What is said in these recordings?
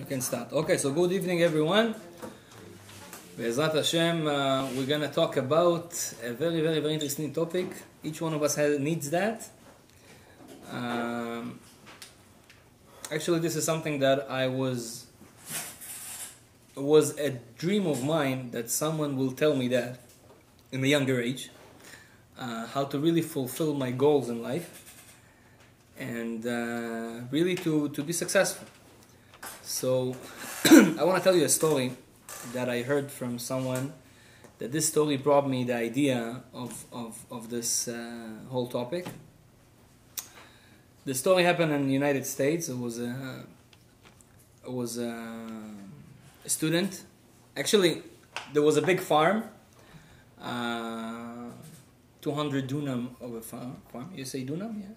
can start. Okay, so good evening, everyone. Be'ezrat Hashem, we're going to talk about a very, very, very interesting topic. Each one of us needs that. Actually, this is something that was a dream of mine that someone will tell me that in a younger age, how to really fulfill my goals in life and really to be successful. So I want to tell you a story that I heard from someone, that this story brought me the idea of this whole topic. The story happened in the United States. It was a student. Actually, there was a big farm, 200 dunam of a farm. You say dunam? Yeah.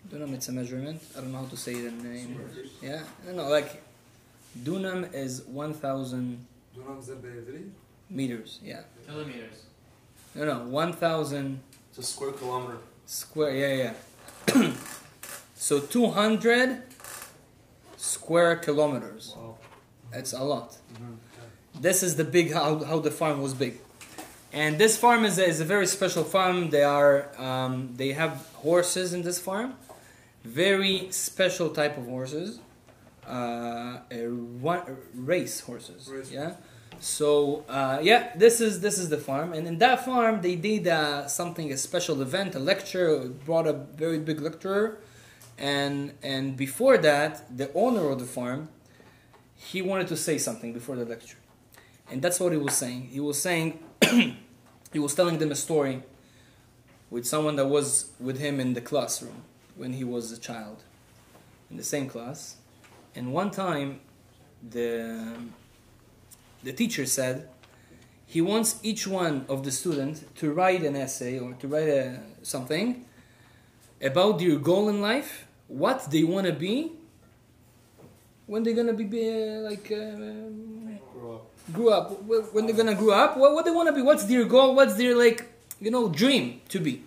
Dunam, it's a measurement. I don't know how to say it in English. Yeah? No, like, dunam is 1,000 meters. Yeah. Kilometers. No, 1,000... It's a square kilometer. Square, yeah. So 200 square kilometers. Wow. That's a lot. Mm-hmm. This is the big, how the farm was big. And this farm is a very special farm. They have horses in this farm. Very special type of horses. Race horses. Yeah. So this is the farm, and in that farm they did a special event, a lecture. Brought a very big lecturer, and before that, the owner of the farm, he wanted to say something before the lecture, and that's what he was saying. He was saying, he was telling them a story with someone that was with him in the classroom when he was a child, in the same class. And one time, the teacher said he wants each one of the students to write an essay or to write something about their goal in life, what they want to be when they're gonna be grow up. When they're gonna grow up, what they want to be, what's their goal, what's their dream to be.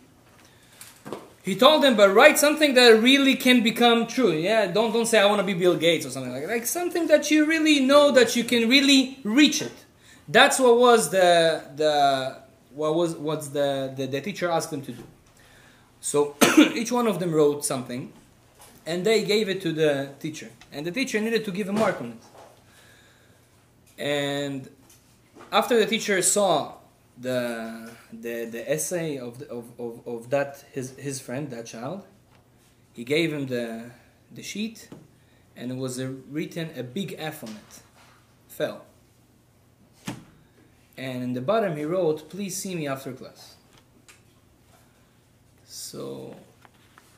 He told them, but write something that really can become true. Yeah, don't say I want to be Bill Gates or something like that. Like something that you really know that you can really reach it. That's what was the teacher asked them to do. So each one of them wrote something, and they gave it to the teacher, and the teacher needed to give a mark on it. And after the teacher saw the essay of that his friend, that child, he gave him the sheet, and it was written a big F on it. Fell. And in the bottom he wrote, "Please see me after class." So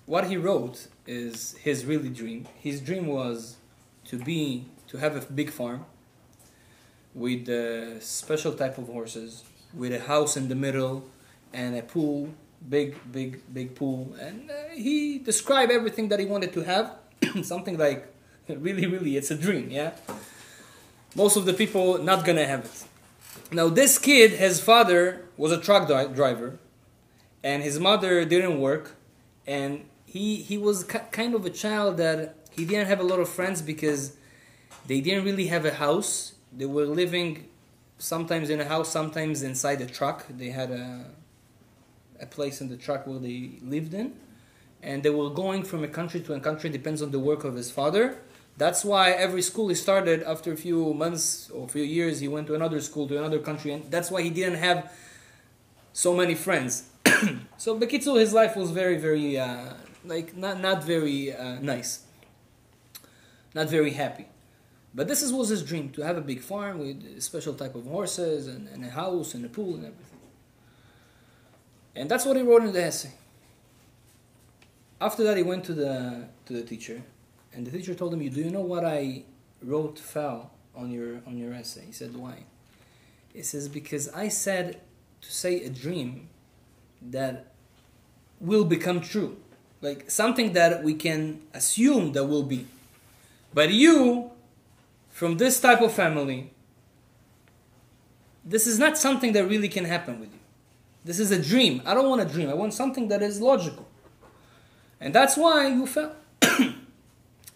what he wrote is his really dream. His dream was to have a big farm with a special type of horses, with a house in the middle and a pool, big pool. And he described everything that he wanted to have. Something like, really, it's a dream, yeah? Most of the people not gonna have it. Now this kid, his father was a truck driver, and his mother didn't work, and he was kind of a child that he didn't have a lot of friends because they didn't really have a house. They were living sometimes in a house, sometimes inside a truck. They had a place in the truck where they lived in. And they were going from a country to a country, depends on the work of his father. That's why every school he started, after a few months or a few years, he went to another school, to another country. And that's why he didn't have so many friends. So Bekitzu, his life was very, very, not very nice. Not very happy. But this was his dream, to have a big farm with a special type of horses and a house and a pool and everything. And that's what he wrote in the essay. After that, he went to the teacher, and the teacher told him, "Do you know what I wrote fell on your essay?" He said, "Why?" He says, "Because I said to say a dream that will become true, like something that we can assume that will be. But you, from this type of family, this is not something that really can happen with you. This is a dream. I don't want a dream. I want something that is logical. And that's why you fell."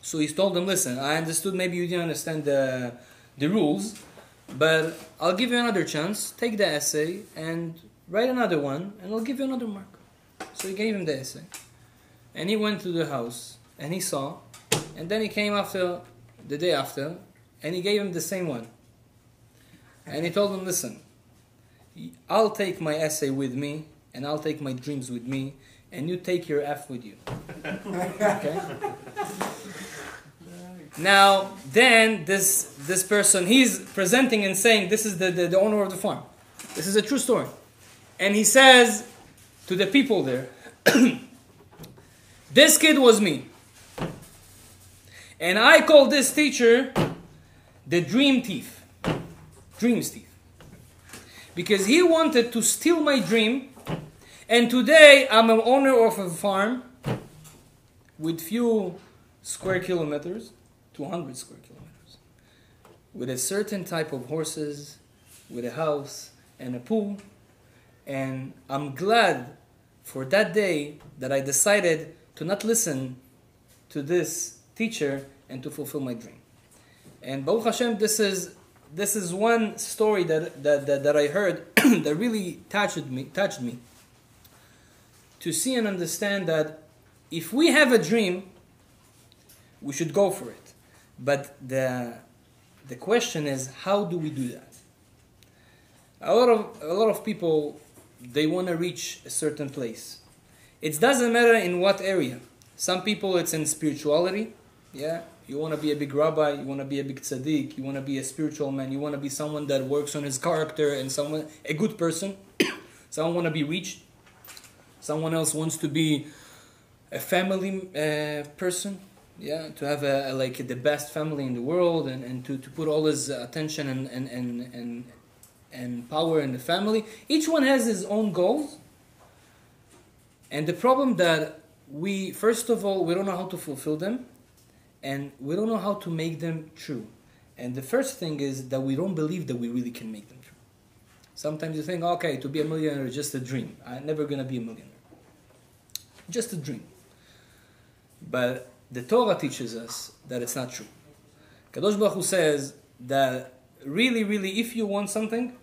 So he told them, listen, I understood maybe you didn't understand the rules, but I'll give you another chance. Take the essay and write another one, and I'll give you another mark. So he gave him the essay. And he went to the house, and he saw, and then he came after, the day after, and he gave him the same one. And he told him, listen, I'll take my essay with me, and I'll take my dreams with me, and you take your F with you. Okay? Now, then, this person, he's presenting and saying, this is the owner of the farm. This is a true story. And he says to the people there, this kid was me. And I call this teacher the dream thief. Dreams thief. Because he wanted to steal my dream, and today I'm an owner of a farm with few square kilometers, 200 square kilometers, with a certain type of horses, with a house and a pool. And I'm glad for that day that I decided to not listen to this teacher and to fulfill my dream. And Baruch Hashem, this is one story that I heard that really touched me to see and understand that if we have a dream, we should go for it. But the question is, how do we do that? A lot of people, they want to reach a certain place. It doesn't matter in what area. Some people, it's in spirituality. Yeah, you want to be a big rabbi, you want to be a big tzaddik, you want to be a spiritual man, you want to be someone that works on his character and a good person. Someone want to be rich. Someone else wants to be a family person. Yeah, to have the best family in the world and to put all his attention and power in the family. Each one has his own goals. And the problem that first of all, we don't know how to fulfill them, and we don't know how to make them true. And the first thing is that we don't believe that we really can make them true. Sometimes you think, okay, to be a millionaire is just a dream. I'm never going to be a millionaire. Just a dream. But the Torah teaches us that it's not true. Kadosh Baruch Hu says that really, really, if you want something,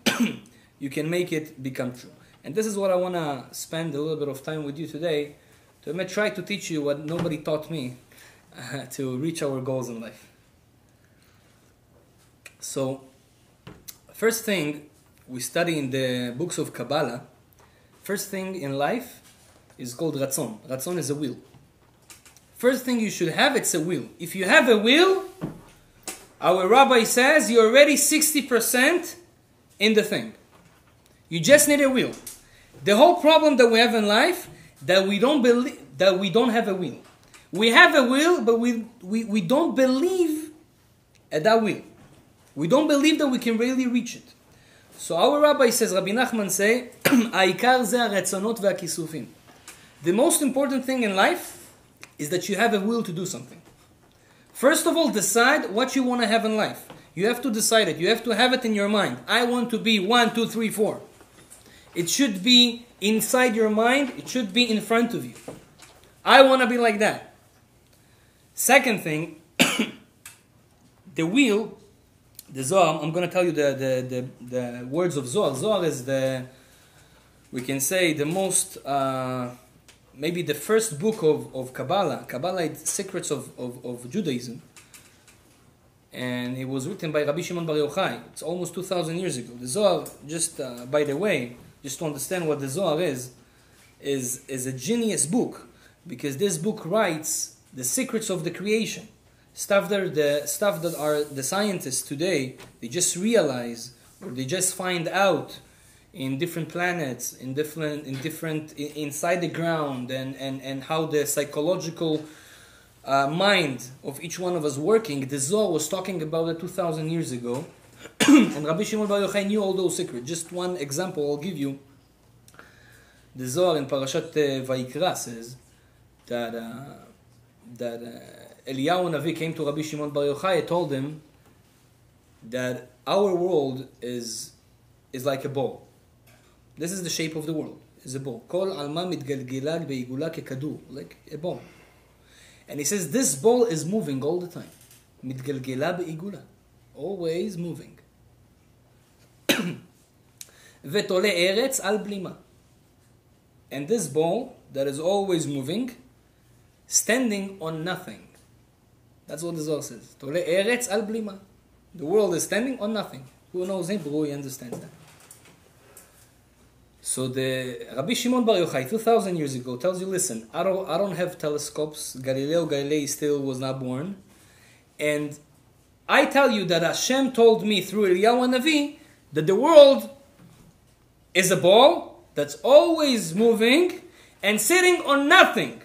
you can make it become true. And this is what I want to spend a little bit of time with you today, to try to teach you what nobody taught me to reach our goals in life. So, first thing we study in the books of Kabbalah, first thing in life is called Ratzon. Ratzon is a will. First thing you should have, it's a will. If you have a will, our rabbi says you're already 60% in the thing. You just need a will. The whole problem that we have in life, that we don't have a will. We have a will, but we don't believe at that will. We don't believe that we can really reach it. So our rabbi says, Rabbi Nachman say, העיקר זה הרצונות והכיסופים. The most important thing in life is that you have a will to do something. First of all, decide what you want to have in life. You have to decide it. You have to have it in your mind. I want to be 1, 2, 3, 4. It should be inside your mind. It should be in front of you. I want to be like that. Second thing, the will, the Zohar, I'm going to tell you the words of Zohar. Zohar is we can say the most, maybe the first book of Kabbalah. Kabbalah is secrets of Judaism. And it was written by Rabbi Shimon Bar Yochai. It's almost 2,000 years ago. The Zohar, just by the way, just to understand what the Zohar is a genius book. Because this book writes the secrets of the creation. Stuff that are the scientists today, they just realize, or they just find out in different planets, inside the ground, and how the psychological mind of each one of us working. The Zohar was talking about it 2,000 years ago, and Rabbi Shimon Bar Yochai knew all those secrets. Just one example I'll give you. The Zohar in Parashat Vayikra says that Eliyahu Navi came to Rabbi Shimon Bar Yochai and told him that our world is like a ball. This is the shape of the world. It's a ball. Kol alma mitgalgela beigula kekadur, like a ball. And he says, this ball is moving all the time. מתגלגלה בעיגולה. Always moving. ותולה ארץ על בלימה. And this ball that is always moving, standing on nothing. That's what the Zohar says. תולה ארץ על בלימה. The world is standing on nothing. Who knows Hebrew, he understands that. So the Rabbi Shimon Bar Yochai 2,000 years ago tells you, listen, I don't have telescopes. Galileo Galilei still was not born. And I tell you that Hashem told me through Eliyahu Navi that the world is a ball that's always moving and sitting on nothing.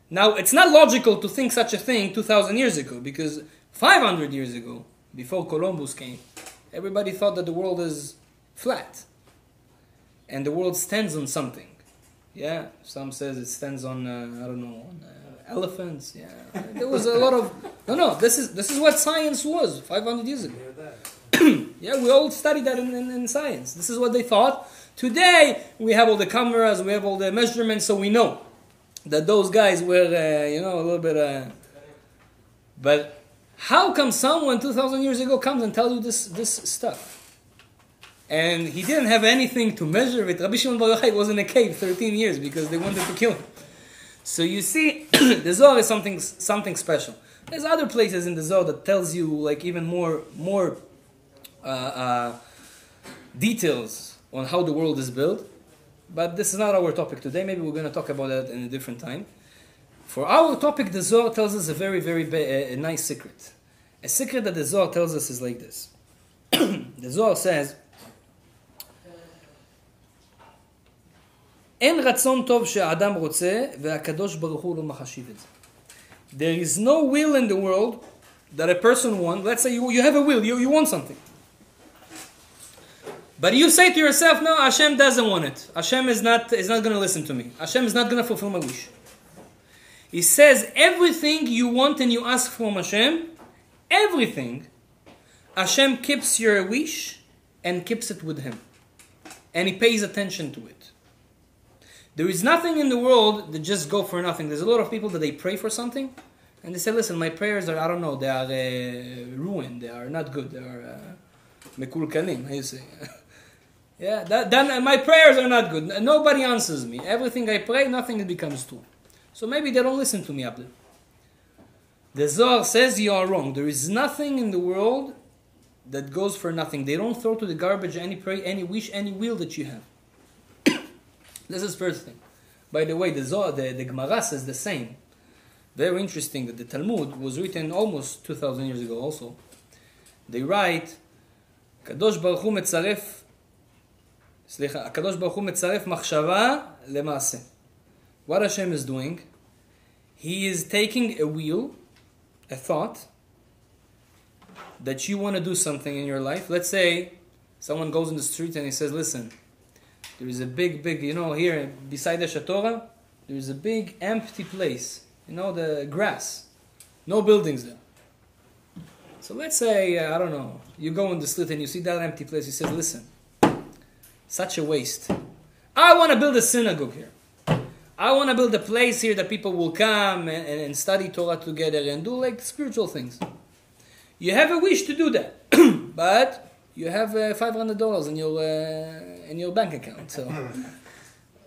Now, it's not logical to think such a thing 2,000 years ago, because 500 years ago, before Columbus came, everybody thought that the world is flat. And the world stands on something. Yeah, some says it stands on, on elephants. Yeah, there was a lot of... No, this is what science was 500 years ago. Yeah, we all studied that in science. This is what they thought. Today, we have all the cameras, we have all the measurements, so we know that those guys were, a little bit... But how come someone 2,000 years ago comes and tells you this stuff? And he didn't have anything to measure it. Rabbi Shimon Bar Yochai was in a cave 13 years because they wanted to kill him. So you see, the Zohar is something special. There's other places in the Zohar that tells you like even more details on how the world is built. But this is not our topic today. Maybe we're going to talk about that in a different time. For our topic, the Zohar tells us a very, very a nice secret. A secret that the Zohar tells us is like this. The Zohar says, אין רצון טוב שהאדם רוצה, והקדוש ברוך הוא לא מחשיב את זה. There is no will in the world that a person wants. Let's say you have a will, you want something. But you say to yourself, no, Hashem doesn't want it. Hashem is not going to listen to me. Hashem is not going to fulfill my wish. He says, everything you want and you ask from Hashem, everything, Hashem keeps your wish and keeps it with Him. And He pays attention to it. There is nothing in the world that just go for nothing. There's a lot of people that they pray for something, and they say, listen, my prayers are, they are ruined, they are not good, they are mekulkalim, how you say? Yeah, then my prayers are not good. Nobody answers me. Everything I pray, nothing becomes true. So maybe they don't listen to me up there. The Zohar says you are wrong. There is nothing in the world that goes for nothing. They don't throw to the garbage any prayer, any wish, any will that you have. This is first thing. By the way, the Zohar, the Gemara says the same. Very interesting that the Talmud was written almost 2,000 years ago also. They write, הקדוש ברוך הוא מצרף מחשבה למעשה. What Hashem is doing, He is taking a will, a thought, that you want to do something in your life. Let's say someone goes in the street and he says, listen, there is a big, here beside the Shatora, there is a big empty place. The grass. No buildings there. So let's say, you go in the street and you see that empty place. You say, listen, such a waste. I want to build a synagogue here. I want to build a place here that people will come and study Torah together and do like spiritual things. You have a wish to do that. But you have $500 in your bank account. So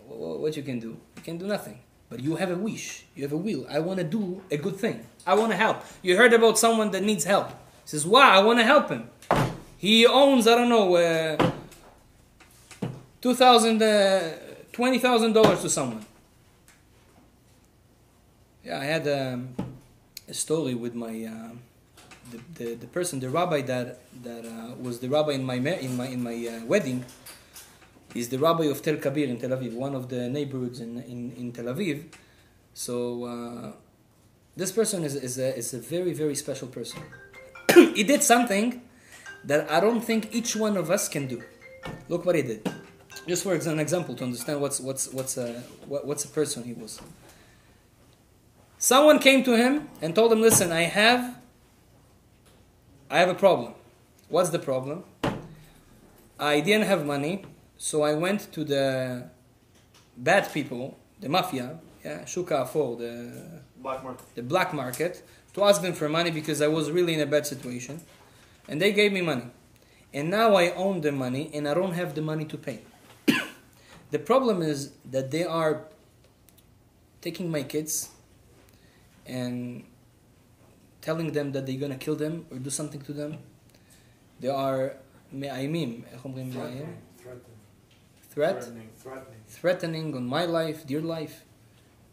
what you can do? You can do nothing. But you have a wish. You have a will. I want to do a good thing. I want to help. You heard about someone that needs help. He says, wow, I want to help him. He owns, $20,000 to someone. Yeah, I had a story with my the person, the rabbi that was the rabbi in my wedding. He's the rabbi of Tel Kabir in Tel Aviv, one of the neighborhoods in Tel Aviv. So this person is a very, very special person. He did something that I don't think each one of us can do. Look what he did. Just for an example to understand what's a person he was. Someone came to him and told him, listen, I have a problem. What's the problem? I didn't have money, so I went to the bad people, the mafia, Shuka Afo, Black market. the black market, to ask them for money because I was really in a bad situation. And they gave me money. And now I own the money and I don't have the money to pay. The problem is that they are taking my kids and telling them that they're going to kill them or do something to them. They are מאיימים, איך אומרים מאיים? Threatening on my life, dear life.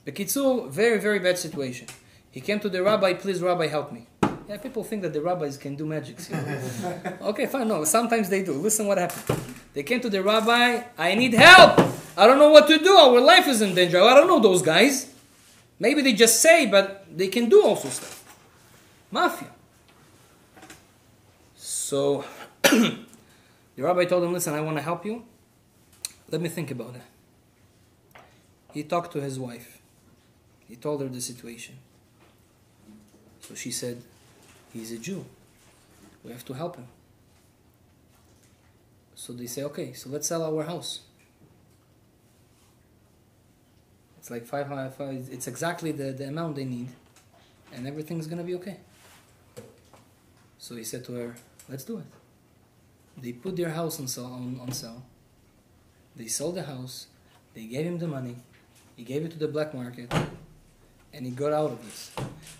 בקיצור, very, very bad situation. He came to the rabbi, please rabbi, help me. Yeah, people think that the rabbis can do magics. You know? Okay, fine, no, sometimes they do. Listen what happened. They came to the rabbi, I need help! I don't know what to do, our life is in danger. I don't know those guys. Maybe they just say, but they can do also stuff. Mafia. So, the rabbi told him, listen, I want to help you. Let me think about it. He talked to his wife. He told her the situation. So she said, he's a Jew. We have to help him. So they say, okay, so let's sell our house. It's like it's exactly the amount they need. And everything's going to be okay. So he said to her, let's do it. They put their house on sale. They sold the house. They gave him the money. He gave it to the black market. And he got out of this.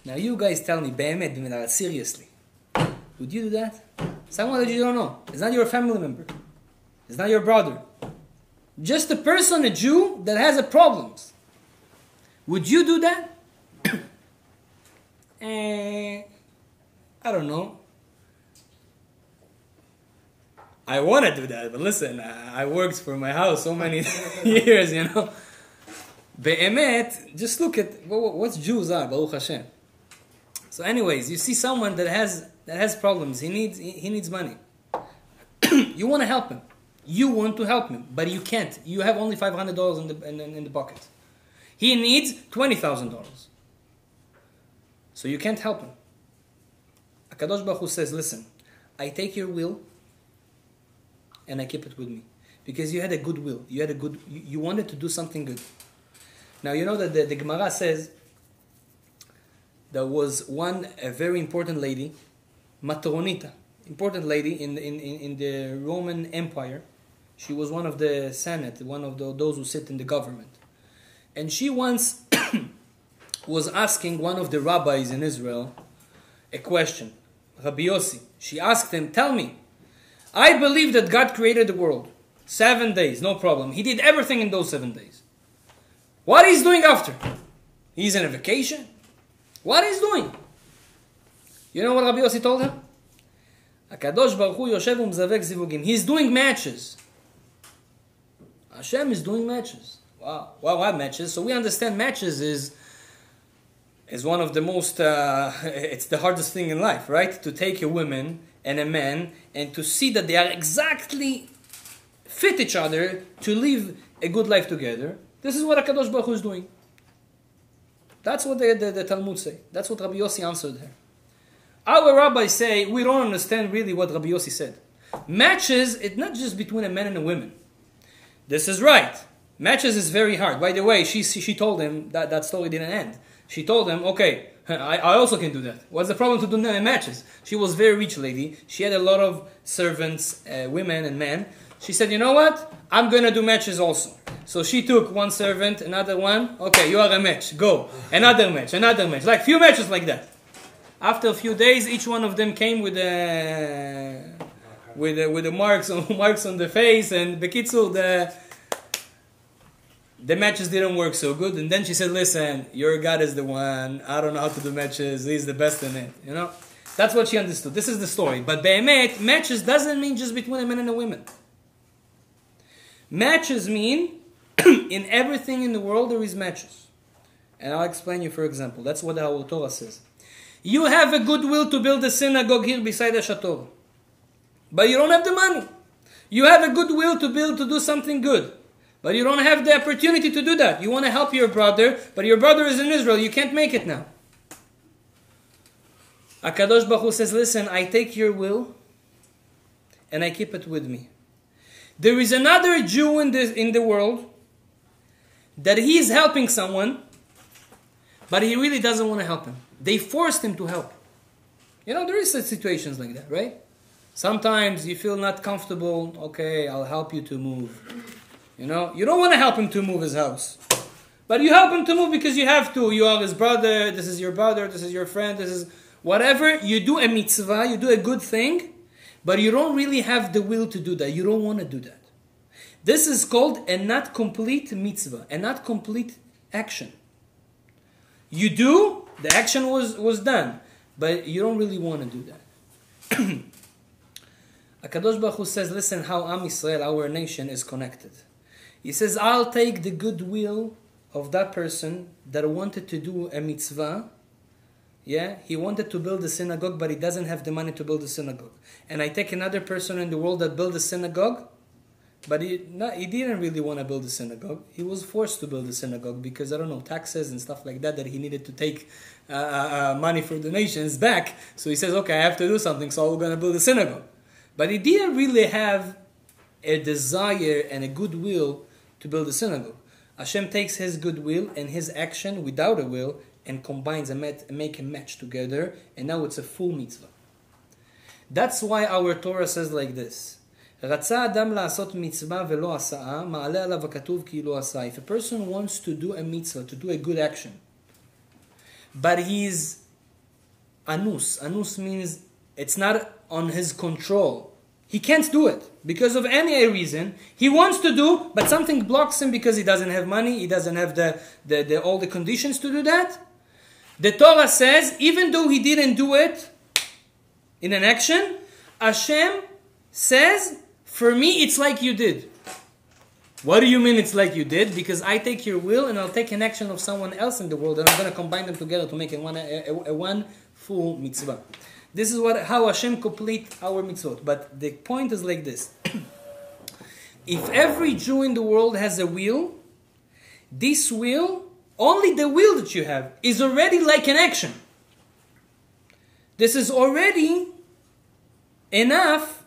Now you guys tell me, באמת, seriously. Would you do that? Someone that you don't know. It's not your family member. It's not your brother. Just a person, a Jew, that has a problems. Would you do that? I don't know. I want to do that, but listen, I worked for my house so many years, you know. Be'emet, just look at what's Jews are, Baruch Hashem. So anyways, you see someone that has problems, he needs money. You want to help him. You want to help him, but you can't. You have only $500 in the pocket. He needs $20,000. So you can't help him. HaKadosh Baruch Hu says, listen, I take your will and I keep it with me. Because you had a good will. You wanted to do something good. Now you know that the Gemara says there was a very important lady, Matronita, important lady in the Roman Empire. She was one of the Senate, one of those who sit in the government. And she once was asking one of the rabbis in Israel a question, Rabbi Yossi. She asked him, tell me, I believe that God created the world. 7 days, no problem. He did everything in those 7 days. What he's doing after? He's on a vacation? What he's doing? You know what Rabbi Yossi told him? HaKadosh Baruch Hu yoshev umzavek zivugim. He's doing matches. Hashem is doing matches. Wow, what matches? So we understand matches is one of the most, it's the hardest thing in life, right? To take a woman and a man and to see that they are exactly fit each other to live a good life together. This is what HaKadosh Baruch Hu is doing. That's what the Talmud say. That's what Rabbi Yossi answered her. Our rabbis say, we don't understand really what Rabbi Yossi said. Matches, it's not just between a man and a woman. This is right. Matches is very hard. By the way, she told him that story didn't end. She told him, okay, I also can do that. What's the problem to do matches? She was a very rich lady. She had a lot of servants, women and men. She said, you know what? I'm going to do matches also. So she took one servant, another one. Okay, you are a match. Go. Another match. Like few matches like that. After a few days, each one of them came with the marks on the face, and Bekitsul, the matches didn't work so good. And then she said, listen, your God is the one. I don't know how to do matches. He's the best in it. You know? That's what she understood. This is the story. But Be'emet, matches doesn't mean just between a man and a woman. Matches mean in everything in the world there is matches. And I'll explain you for example. That's what our Torah says. You have a good will to build a synagogue here beside the Shator. But you don't have the money. You have a good will to do something good. But you don't have the opportunity to do that. You want to help your brother, but your brother is in Israel. You can't make it now. HaKadosh Baruch Hu says, listen, I take your will and I keep it with me. There is another Jew in the world that he is helping someone but he really doesn't want to help him. They forced him to help. You know, there is such situations like that, right? Sometimes you feel not comfortable. Okay, I'll help you to move. You know, you don't want to help him to move his house. But you help him to move because you have to. You are his brother, this is your brother, this is your friend, this is whatever. You do a mitzvah, you do a good thing, but you don't really have the will to do that. You don't want to do that. This is called a not complete mitzvah, a not complete action. You do, the action was done, but you don't really want to do that. HaKadosh Baruch Hu says, listen how Am Yisrael, our nation, is connected. He says, I'll take the goodwill of that person that wanted to do a mitzvah. Yeah, he wanted to build a synagogue, but he doesn't have the money to build a synagogue. And I take another person in the world that built a synagogue, but he didn't really want to build a synagogue. He was forced to build a synagogue because, I don't know, taxes and stuff like that he needed to take money for donations back. So he says, okay, I have to do something, so I'm going to build a synagogue. But he didn't really have a desire and a goodwill to build a synagogue. Hashem takes his goodwill and his action without a will and combines and make a match together, and now it's a full mitzvah. That's why our Torah says like this. רצה אדם לעשות מצווה ולא עשה, מעלה עליו הכתוב כי לא עשה. If a person wants to do a mitzvah, to do a good action, but he's anus. Anus means it's not on his control. He can't do it because of any reason. He wants to do, but something blocks him because he doesn't have money, he doesn't have all the conditions to do that. The Torah says, even though he didn't do it in an action, Hashem says, for me, it's like you did. What do you mean it's like you did? Because I take your will and I'll take an action of someone else in the world and I'm going to combine them together to make a one full mitzvah. This is how Hashem complete our mitzvot. But the point is like this. If every Jew in the world has a will, this will, only the will that you have, is already like an action. This is already enough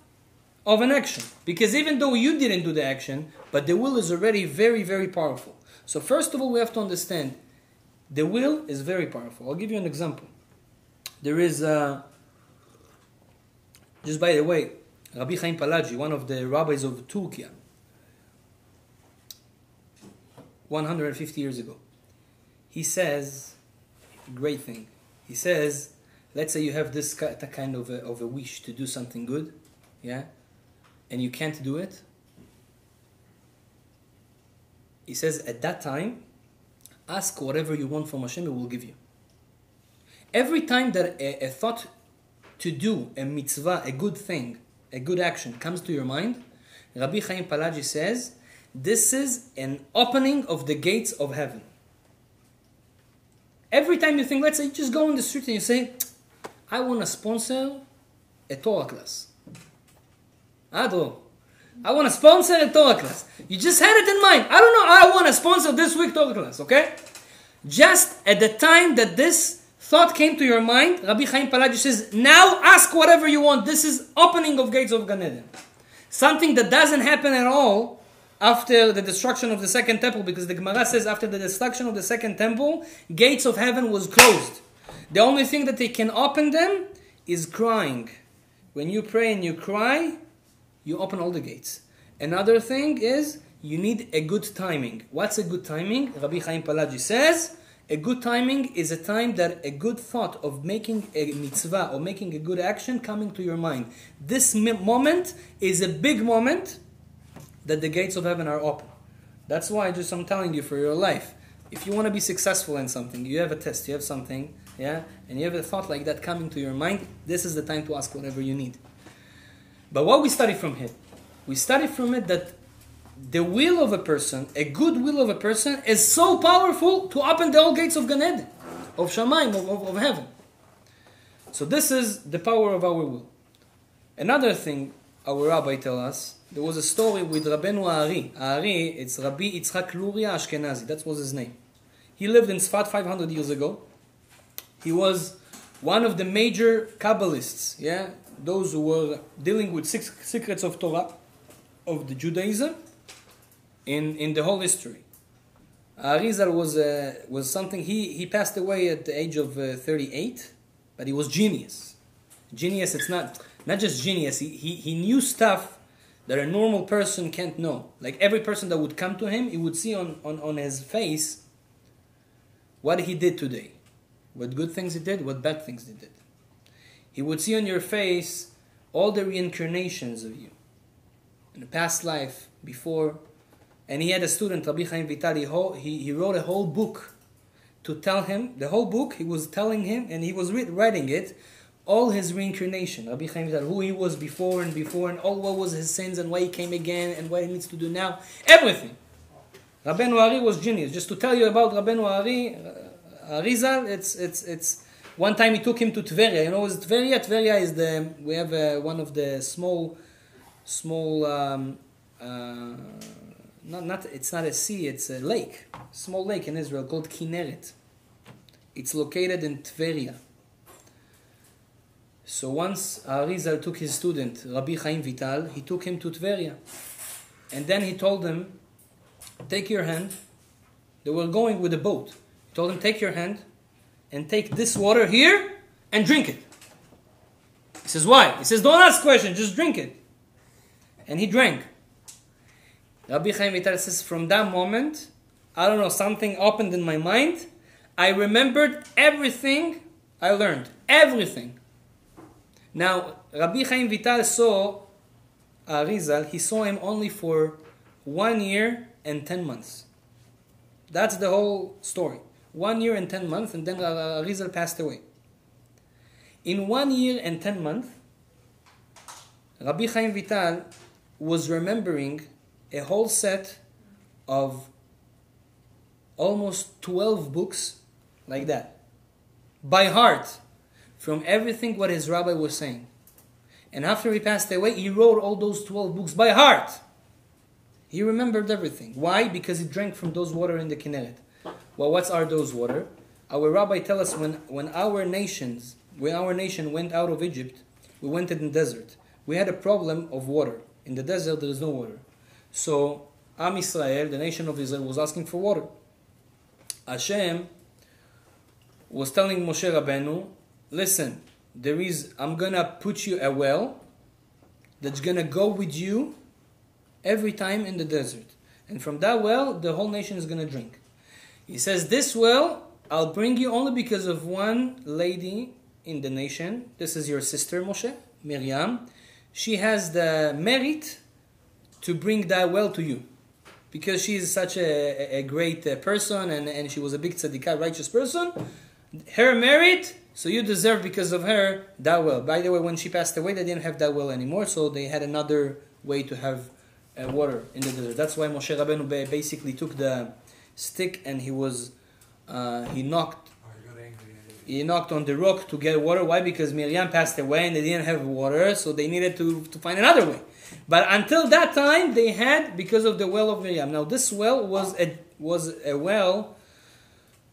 of an action. Because even though you didn't do the action, but the will is already very, very powerful. So first of all, we have to understand, the will is very powerful. I'll give you an example. There is, just by the way, Rabbi Chaim Palaji, one of the rabbis of Turkey, 150 years ago, he says, great thing, he says, let's say you have this kind of a wish to do something good, yeah, and you can't do it. He says, at that time, ask whatever you want from Hashem, He will give you. Every time that a thought to do a mitzvah, a good thing, a good action comes to your mind, Rabbi Chaim Palaji says, this is an opening of the gates of heaven. Every time you think, let's say, you just go on the street and you say, I want to sponsor a Torah class. I want to sponsor a Torah class. You just had it in mind. I don't know, I want to sponsor this week Torah class, okay? Just at the time that this thought came to your mind, Rabbi Chaim Palaji says, now ask whatever you want. This is opening of gates of Gan Eden. Something that doesn't happen at all after the destruction of the second temple, because the Gemara says after the destruction of the second temple, gates of heaven was closed. The only thing that they can open them is crying. When you pray and you cry, you open all the gates. Another thing is, you need a good timing. What's a good timing? Rabbi Chaim Palaji says, a good timing is a time that a good thought of making a mitzvah or making a good action coming to your mind. This moment is a big moment that the gates of heaven are open. That's why I'm telling you for your life. If you want to be successful in something, you have a test, you have something, yeah, and you have a thought like that coming to your mind, this is the time to ask whatever you need. But what we study from here? We study from it that the will of a person, a good will of a person, is so powerful to open the all gates of Gan Eden, of Shamayim, of heaven. So this is the power of our will. Another thing our rabbi tells us, there was a story with Rabbeinu Ari. Ari, it's Rabbi Yitzchak Luria Ashkenazi. That was his name. He lived in Sfat 500 years ago. He was one of the major Kabbalists, yeah, those who were dealing with secrets of Torah, of the Judaism, in the whole history. Arizal was something. He passed away at the age of 38, but he was genius. Genius. It's not just genius. He knew stuff that a normal person can't know. Like every person that would come to him, he would see on his face what he did today, what good things he did, what bad things he did. He would see on your face all the reincarnations of you in a past life before. And he had a student, Rabbi Chaim Vital, he wrote a whole book to tell him, the whole book he was telling him, and he was writing it, all his reincarnation, Rabbi Chaim Vital, who he was before, and all what was his sins, and why he came again, and what he needs to do now, everything. Rabbeinu Ari was genius. Just to tell you about Rabbeinu Ari, Arizal, it's one time he took him to Tveria. You know what is Tveria? Tveria is we have one of the small, it's not a sea, it's a lake, small lake in Israel called Kinneret. It's located in Tveria. So once Arizal took his student, Rabbi Chaim Vital, he took him to Tveria. And then he told him, take your hand. They were going with a boat. He told him, take your hand and take this water here and drink it. He says, why? He says, don't ask questions, just drink it. And he drank. Rabbi Chaim Vital says, from that moment, I don't know, something opened in my mind. I remembered everything I learned. Everything. Now, Rabbi Chaim Vital saw Arizal, he saw him only for 1 year and 10 months. That's the whole story. 1 year and 10 months, and then Arizal passed away. In 1 year and 10 months, Rabbi Chaim Vital was remembering a whole set of almost 12 books like that, by heart, from everything what his rabbi was saying. And after he passed away, he wrote all those 12 books by heart. He remembered everything. Why? Because he drank from those water in the Kinneret. Well, what are those water? Our rabbi tell us when our nation went out of Egypt, we went in the desert. We had a problem of water. In the desert, there is no water. So, Am Israel, the nation of Israel, was asking for water. Hashem was telling Moshe Rabbeinu, listen, I'm going to put you a well that's going to go with you every time in the desert. And from that well, the whole nation is going to drink. He says, this well, I'll bring you only because of one lady in the nation. This is your sister, Moshe, Miriam. She has the merit to bring that well to you. Because she is such a great person and she was a big tzadikah, righteous person. Her merit, so you deserve because of her that well. By the way, when she passed away, they didn't have that well anymore, so they had another way to have water in the desert. That's why Moshe Rabbeinu basically took the stick and he knocked on the rock to get water. Why? Because Miriam passed away and they didn't have water, so they needed to find another way. But until that time, they had because of the well of Miriam. Now this well was a well,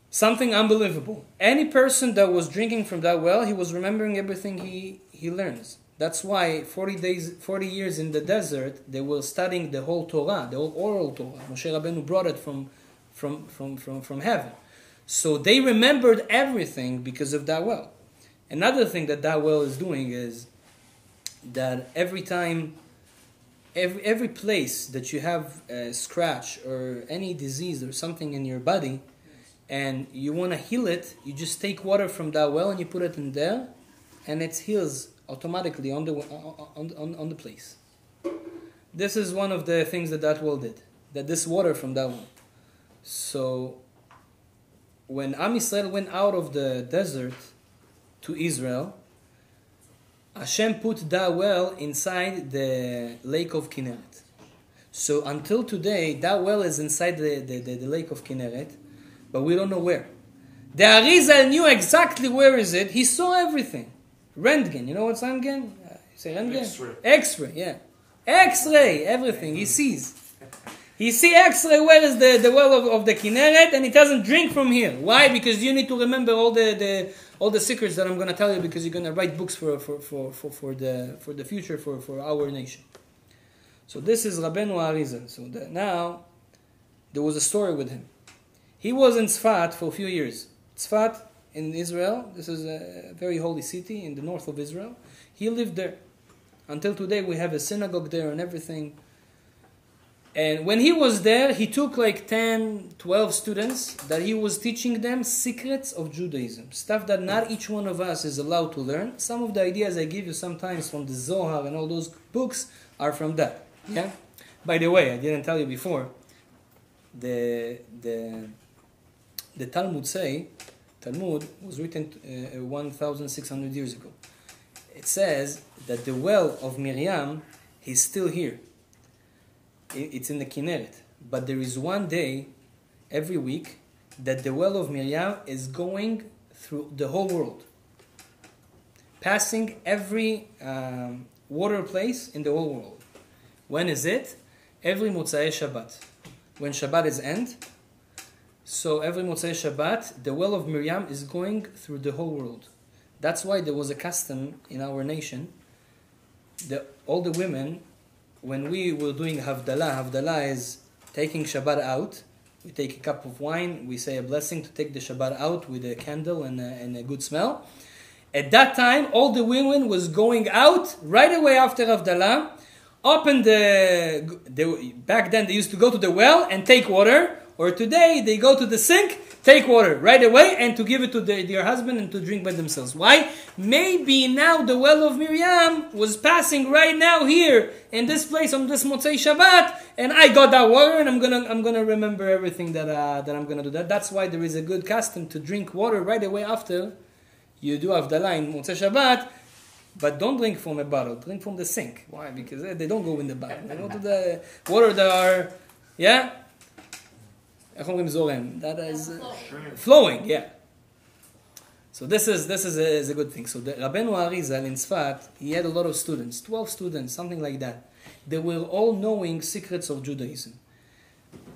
something unbelievable. Any person that was drinking from that well, he was remembering everything he learns. That's why 40 years in the desert, they were studying the whole Torah, the whole oral Torah. Moshe Rabbeinu brought it from heaven. So they remembered everything because of that well. Another thing that well is doing is that every time, every place that you have a scratch or any disease or something in your body, and you want to heal it, you just take water from that well and you put it in there, and it heals automatically on the place. This is one of the things that well did. That this water from that well. So when Am Yisrael went out of the desert to Israel, Hashem put that well inside the lake of Kinneret. So until today, that well is inside the lake of Kinneret, but we don't know where. The Arizal knew exactly where is it. He saw everything. Rentgen, you know what's Rentgen? You say Rentgen? X-ray. X-ray, yeah. X-ray, everything. He sees. He see X-ray where is the well of the Kinneret, and he doesn't drink from here. Why? Because you need to remember all the secrets that I'm going to tell you, because you're going to write books for the future for our nation. So this is Rabbeinu Arizal. So now there was a story with him. He was in Tzfat for a few years. Tzfat in Israel, this is a very holy city in the north of Israel. He lived there. Until today we have a synagogue there and everything. And when he was there, he took like 10, 12 students that he was teaching them secrets of Judaism. Stuff that not each one of us is allowed to learn. Some of the ideas I give you sometimes from the Zohar and all those books are from that. Yeah. By the way, I didn't tell you before. The Talmud was written 1,600 years ago. It says that the well of Miriam is still here. It's in the Kinneret. But there is one day, every week, that the well of Miriam is going through the whole world. Passing every water place in the whole world. When is it? Every Motzei Shabbat. When Shabbat is end, so every Motzei Shabbat, the well of Miriam is going through the whole world. That's why there was a custom in our nation. All the women, when we were doing Havdalah is taking Shabbat out. We take a cup of wine, we say a blessing to take the Shabbat out with a candle and a good smell. At that time, all the women was going out right away after Havdalah. Open back then they used to go to the well and take water, or today they go to the sink, take water right away and to give it to their husband and to drink by themselves. Why? Maybe now the well of Miriam was passing right now here in this place on this Motzei Shabbat, and I got that water and I'm gonna remember everything that I'm gonna do. That's why there is a good custom to drink water right away after you do Havdalah in Motzei Shabbat. But don't drink from a bottle. Drink from the sink. Why? Because they don't go in the bottle. They go to the water that are, yeah? That is flowing, yeah. So this is a good thing. So the Rabbeinu Arizal in Tzfat, he had a lot of students, 12 students, something like that. They were all knowing secrets of Judaism.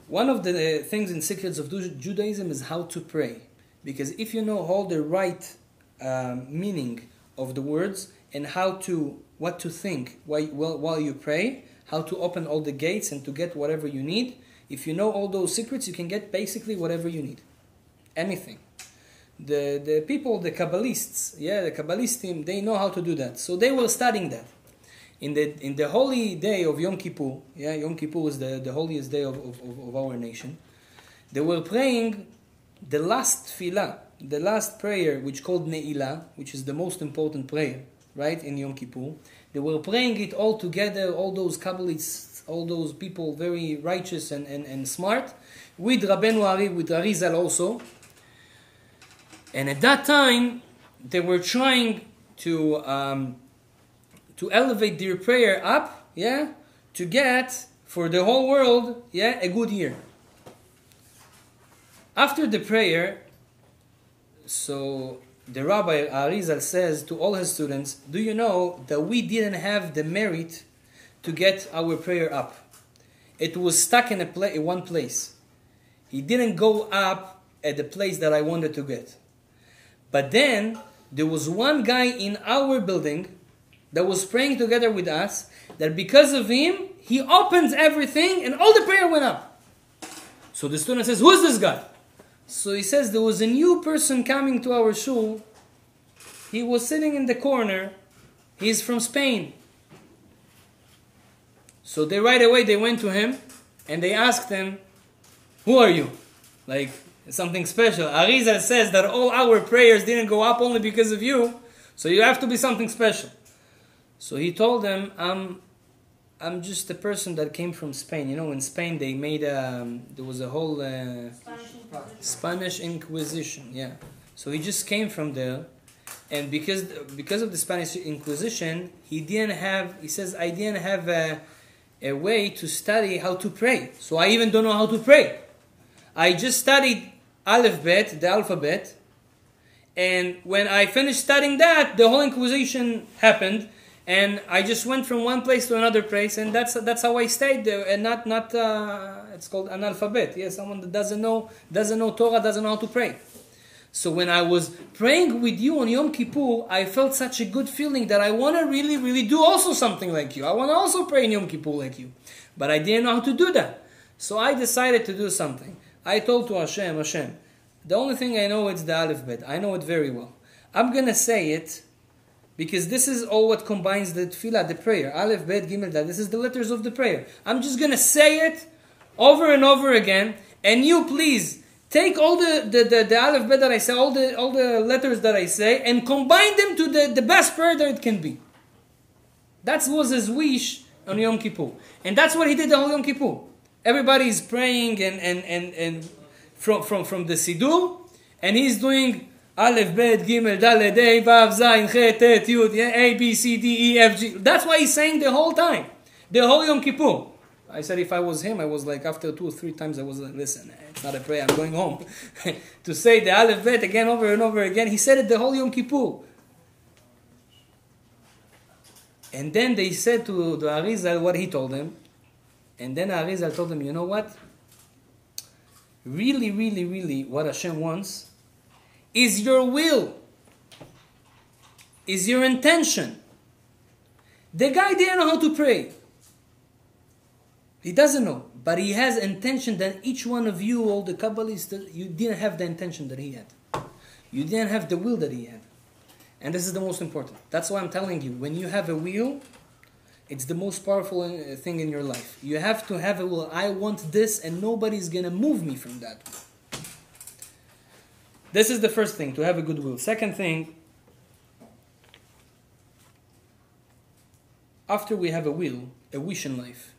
One of the things in secrets of Judaism is how to pray. Because if you know all the right meaning of the words, and what to think while you pray, how to open all the gates and to get whatever you need. If you know all those secrets, you can get basically whatever you need. Anything. The people, the Kabbalists, the Kabbalist team, they know how to do that. So they were studying that. In the holy day of Yom Kippur, Yom Kippur is the holiest day of our nation, they were praying the last tefillah, the last prayer, which called Ne'ilah, which is the most important prayer, right, in Yom Kippur. They were praying it all together, all those Kabbalists, all those people very righteous and smart, with Rabbeinu Ari, with Arizal also. And at that time, they were trying to elevate their prayer up, to get, for the whole world, a good year. After the prayer, so the Rabbi Arizal says to all his students, do you know that we didn't have the merit to get our prayer up? It was stuck in one place. He didn't go up at the place that I wanted to get. But then, there was one guy in our building that was praying together with us, that because of him, he opened everything and all the prayer went up. So the student says, who is this guy? So he says, there was a new person coming to our shul. He was sitting in the corner. He's from Spain. So right away they went to him and they asked him, who are you? Like something special. Arizal says that all our prayers didn't go up only because of you. So you have to be something special. So he told them, I'm just a person that came from Spain. You know, in Spain they made there was a whole Spanish Inquisition. So he just came from there, and because of the Spanish Inquisition, he didn't have. He says, I didn't have a way to study how to pray. So I even don't know how to pray. I just studied Aleph Bet, the alphabet, and when I finished studying that, the whole Inquisition happened. And I just went from one place to another place, and that's how I stayed there, and not it's called analphabet. Someone that doesn't know Torah, doesn't know how to pray. So when I was praying with you on Yom Kippur, I felt such a good feeling that I want to really, really do also something like you. I want to also pray in Yom Kippur like you, but I didn't know how to do that. So I decided to do something. I told to Hashem, Hashem, the only thing I know is the Aleph Bet. I know it very well. I'm going to say it because this is all what combines the tefillah, the prayer. Aleph Bet Gimel Dal. This is the letters of the prayer. I'm just going to say it over and over again. And you please take all the Aleph Bet that I say, all the letters that I say, and combine them to the best prayer that it can be. That was his wish on Yom Kippur. And that's what he did the whole Yom Kippur. Everybody's praying and from the Siddur, and he's doing Aleph, Bet, Gimel, Daled, Hey, Vav, Zayin, Chet, Tet, Yud, A, B, C, D, E, F, G. That's why he's saying the whole time. The whole Yom Kippur. I said if I was him, I was like, after 2 or 3 times, I was like, listen, it's not a prayer, I'm going home. To say the Aleph, Bet again, over and over again. He said it the whole Yom Kippur. And then they said to the Arizal what he told them. And then Arizal told them, you know what? Really, really, really, what Hashem wants is your will. Is your intention. The guy didn't know how to pray. He doesn't know. But he has intention that each one of you, all the Kabbalists, you didn't have the intention that he had. You didn't have the will that he had. And this is the most important. That's why I'm telling you, when you have a will, it's the most powerful thing in your life. You have to have a will. I want this and nobody's going to move me from that. This is the first thing, to have a good will. Second thing, after we have a will, a wish in life,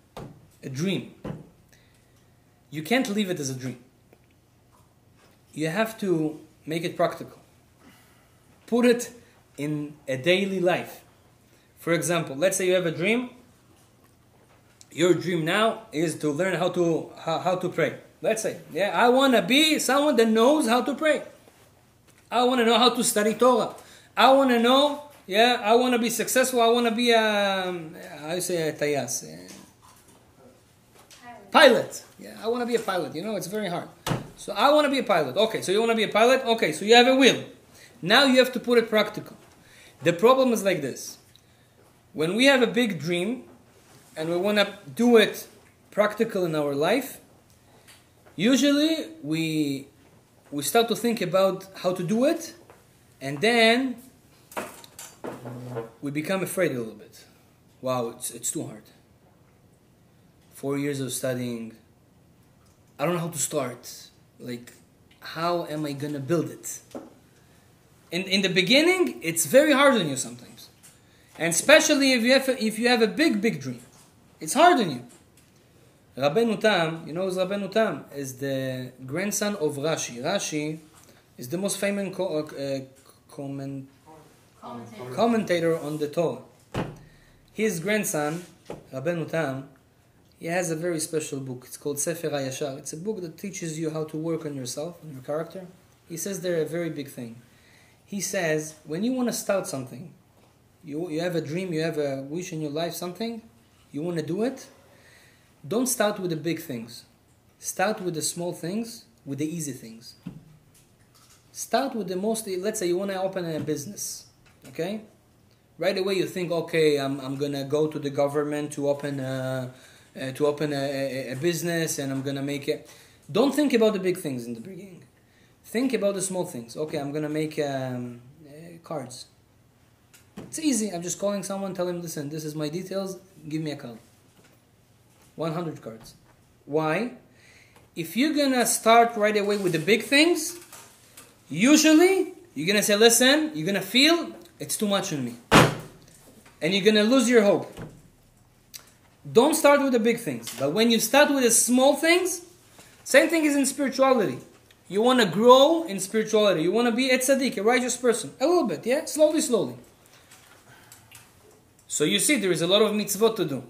a dream, you can't leave it as a dream. You have to make it practical. Put it in a daily life. For example, let's say you have a dream. Your dream now is to learn how to pray. Let's say, I want to be someone that knows how to pray. I want to know how to study Torah. I want to know, I want to be successful. I want to be a tayas? Pilot. I want to be a pilot. It's very hard. So I want to be a pilot. Okay, so you want to be a pilot? Okay, so you have a will. Now you have to put it practical. The problem is like this. When we have a big dream and we want to do it practical in our life, usually we start to think about how to do it, and then we become afraid a little bit. Wow, it's too hard. 4 years of studying, I don't know how to start. Like, how am I going to build it? In the beginning, it's very hard on you sometimes. And especially if you have a big dream. It's hard on you. Rabbeinu Tam, who's Rabbeinu Tam? Is the grandson of Rashi. Rashi is the most famous commentator on the Torah. His grandson, Rabbeinu Tam, he has a very special book. It's called Sefer HaYashar. It's a book that teaches you how to work on yourself, on your character. He says there a very big thing. He says, when you want to start something, you have a dream, you have a wish in your life, something, you want to do it, don't start with the big things. Start with the small things, with the easy things. Start with the most, let's say you want to open a business, okay? Right away you think, okay, I'm going to go to the government to open a business and I'm going to make it. Don't think about the big things in the beginning. Think about the small things. Okay, I'm going to make cards. It's easy. I'm just calling someone, tell him, listen, this is my details, give me a card. 100 cards. Why? If you're going to start right away with the big things, usually you're going to say, listen, you're going to feel it's too much on me. And you're going to lose your hope. Don't start with the big things. But when you start with the small things, same thing is in spirituality. You want to grow in spirituality. You want to be a tzaddik, a righteous person. A little bit, slowly. So you see, there is a lot of mitzvot to do.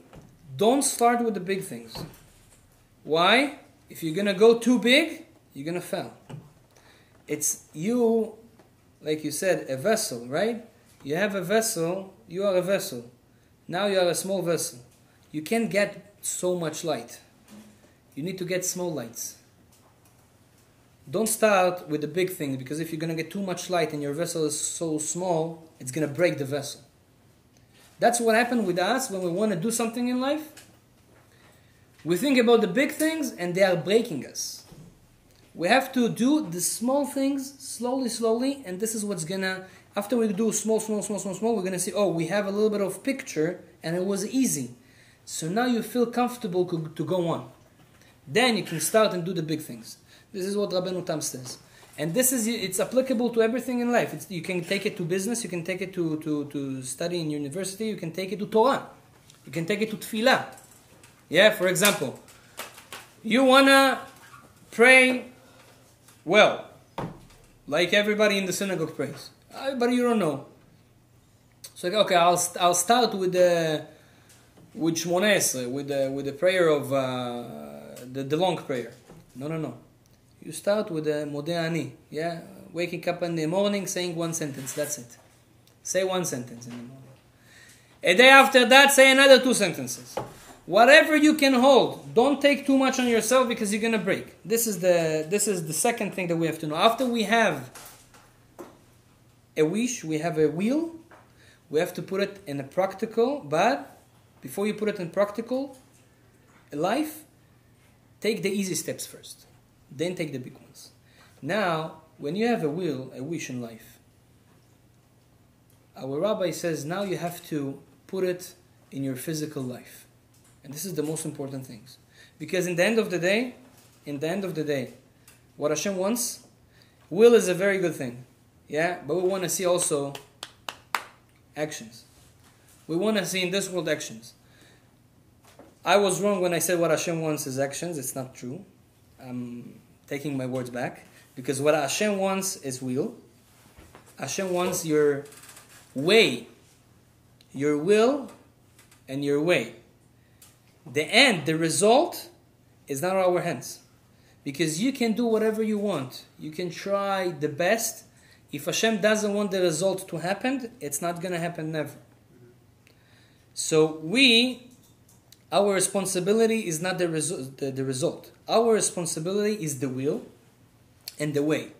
Don't start with the big things. Why? If you're going to go too big, you're going to fail. It's you, like you said, a vessel, right? You have a vessel, you are a vessel. Now you are a small vessel. You can't get so much light. You need to get small lights. Don't start with the big thing, because if you're going to get too much light and your vessel is so small, it's going to break the vessel. That's what happened with us when we want to do something in life. We think about the big things and they are breaking us. We have to do the small things slowly, and this is what's gonna, after we do small, we're gonna see, oh, we have a little bit of picture, and it was easy. So now you feel comfortable to go on. Then you can start and do the big things. This is what Rabbeinu Tam says. And it's applicable to everything in life. You can take it to business, you can take it to study in university, you can take it to Torah. You can take it to Tefillah. Yeah, for example, you wanna pray well, like everybody in the synagogue prays. But you don't know. So okay, I'll start with the Shmoneh with the prayer of the long prayer. No. You start with the Modeh Ani. Yeah, waking up in the morning, saying one sentence. That's it. Say one sentence in the morning. A day after that, say another 2 sentences. Whatever you can hold, don't take too much on yourself because you're gonna break. This is the second thing that we have to know. After we have a wish, we have a will, we have to put it in a practical, but before you put it in practical life, take the easy steps first. Then take the big ones. Now, when you have a will, a wish in life, our rabbi says now you have to put it in your physical life. And this is the most important things. Because in the end of the day, what Hashem wants, will is a very good thing. Yeah? But we want to see also actions. We want to see in this world actions. I was wrong when I said what Hashem wants is actions. It's not true. I'm taking my words back. Because what Hashem wants is will. Hashem wants your way, your will, and your way. The end, the result, is not in our hands. Because you can do whatever you want. You can try the best. If Hashem doesn't want the result to happen, it's not going to happen never. So our responsibility is not the result. Our responsibility is the will and the way.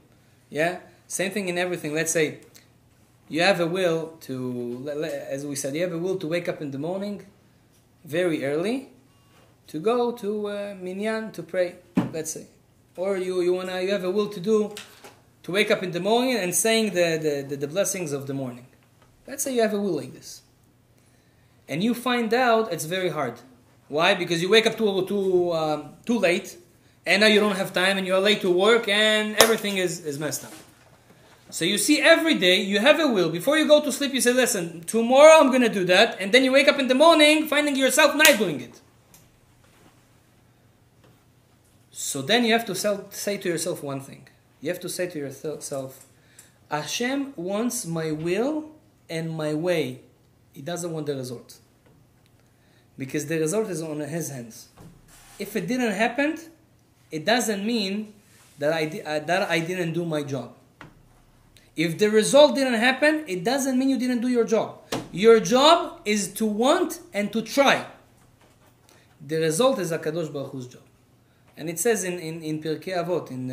Yeah? Same thing in everything. Let's say you have a will as we said, you have a will to wake up in the morning very early to go to minyan to pray, let's say. Or you have a will to wake up in the morning and saying the blessings of the morning. Let's say you have a will like this. And you find out it's very hard. Why? Because you wake up too late, and now you don't have time, and you are late to work, and everything is messed up. So you see, every day you have a will. Before you go to sleep, you say, listen, tomorrow I'm going to do that, and then you wake up in the morning finding yourself not doing it. So then you have to say to yourself one thing. You have to say to yourself, Hashem wants my will and my way. He doesn't want the result. Because the result is on His hands. If it didn't happen, it doesn't mean that I didn't do my job. If the result didn't happen, it doesn't mean you didn't do your job. Your job is to want and to try. The result is HaKadosh Baruch Hu's job. And it says in Pirkei Avot, in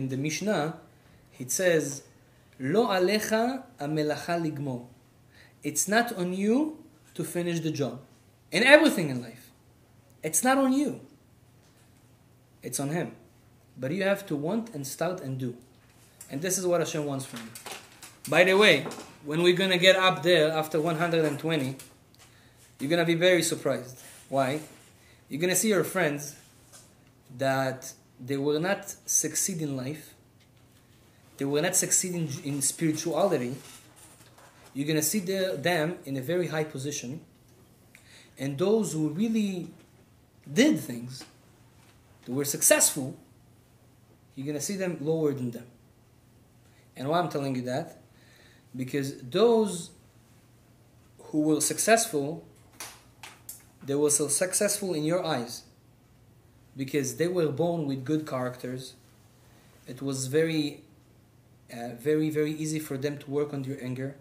the Mishnah, it says, Lo alecha amelacha ligmor. It's not on you to finish the job. In everything in life. It's not on you. It's on Him. But you have to want and start and do. And this is what Hashem wants from you. By the way, when we're going to get up there after 120, you're going to be very surprised. Why? You're going to see your friends that they will not succeed in life. They will not succeed in spirituality. You're going to see them in a very high position. And those who really did things, that were successful, you're going to see them lower than them. And why I'm telling you that? Because those who were successful, they were so successful in your eyes because they were born with good characters. It was very easy for them to work on their anger.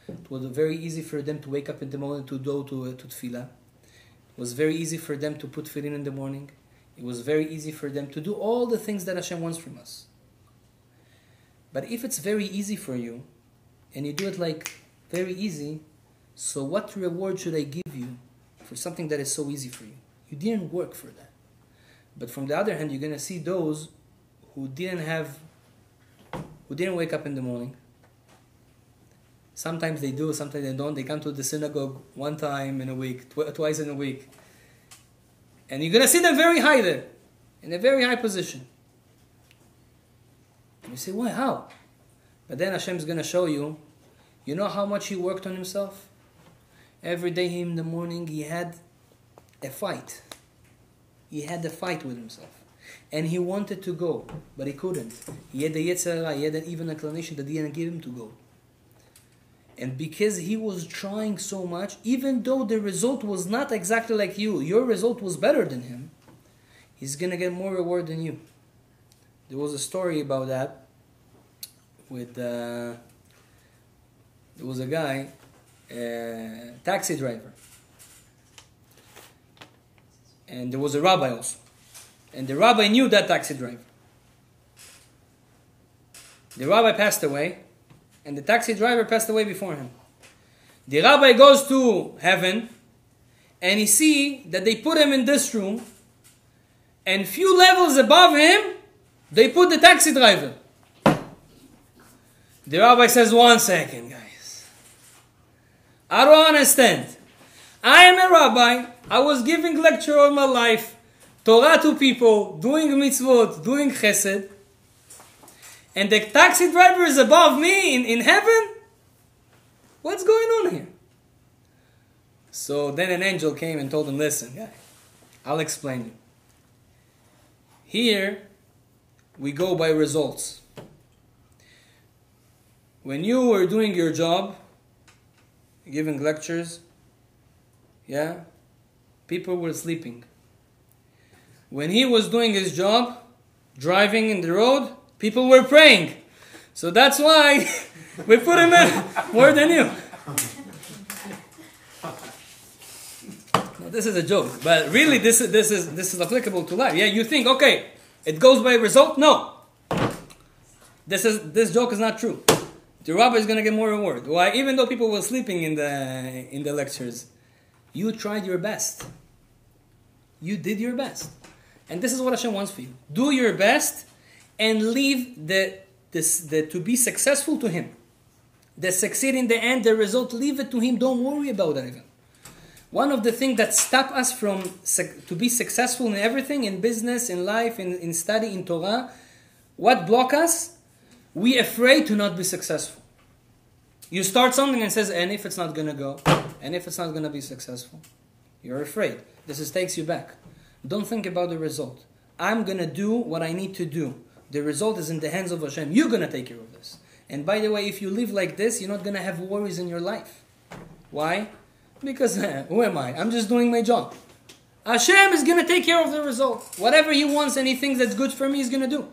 It was very easy for them to wake up in the morning to go to tefillah. It was very easy for them to put tefillin in the morning. It was very easy for them to do all the things that Hashem wants from us. But if it's very easy for you, and you do it like very easy, so what reward should I give you for something that is so easy for you? You didn't work for that. But from the other hand, you're going to see those who didn't wake up in the morning. Sometimes they do, sometimes they don't. They come to the synagogue one time in a week, twice in a week. And you're going to see them very high there, in a very high position. And you say, why, how? But then Hashem is going to show you, you know how much he worked on himself? Every day in the morning he had a fight. He had a fight with himself. And he wanted to go, but he couldn't. He had the Yetzirah, he had an even inclination that didn't give him to go. And because he was trying so much, even though the result was not exactly like you, your result was better than him, he's going to get more reward than you. There was a story about that with, there was a guy, a taxi driver. And there was a rabbi also. And the rabbi knew that taxi driver. The rabbi passed away, and the taxi driver passed away before him. The rabbi goes to heaven, and he see that they put him in this room, and few levels above him, they put the taxi driver. The rabbi says, 1 second, guys. I don't understand. I am a rabbi. I was giving lecture all my life, Torah to people, doing mitzvot, doing chesed. And the taxi driver is above me in heaven? What's going on here? So then an angel came and told him, listen, guy, I'll explain you. Here, we go by results. When you were doing your job, giving lectures, people were sleeping. When he was doing his job, driving in the road, people were praying. So that's why we put him in more than you. Now, this is a joke, but really this is applicable to life. Yeah, you think, okay, it goes by result? No. This joke is not true. The rabbi is going to get more reward. Why? Even though people were sleeping in the lectures, you tried your best. You did your best. And this is what Hashem wants for you. Do your best and leave the to be successful to Him. The succeed in the end, the result, leave it to Him. Don't worry about that even. One of the things that stop us from to be successful in everything, in business, in life, in study, in Torah, what block us? We afraid to not be successful. You start something and says, and if it's not going to go? And if it's not going to be successful? You're afraid. This takes you back. Don't think about the result. I'm going to do what I need to do. The result is in the hands of Hashem. You're going to take care of this. And by the way, if you live like this, you're not going to have worries in your life. Why? Because who am I? I'm just doing my job. Hashem is going to take care of the result. Whatever He wants and He thinks that's good for me, He's going to do.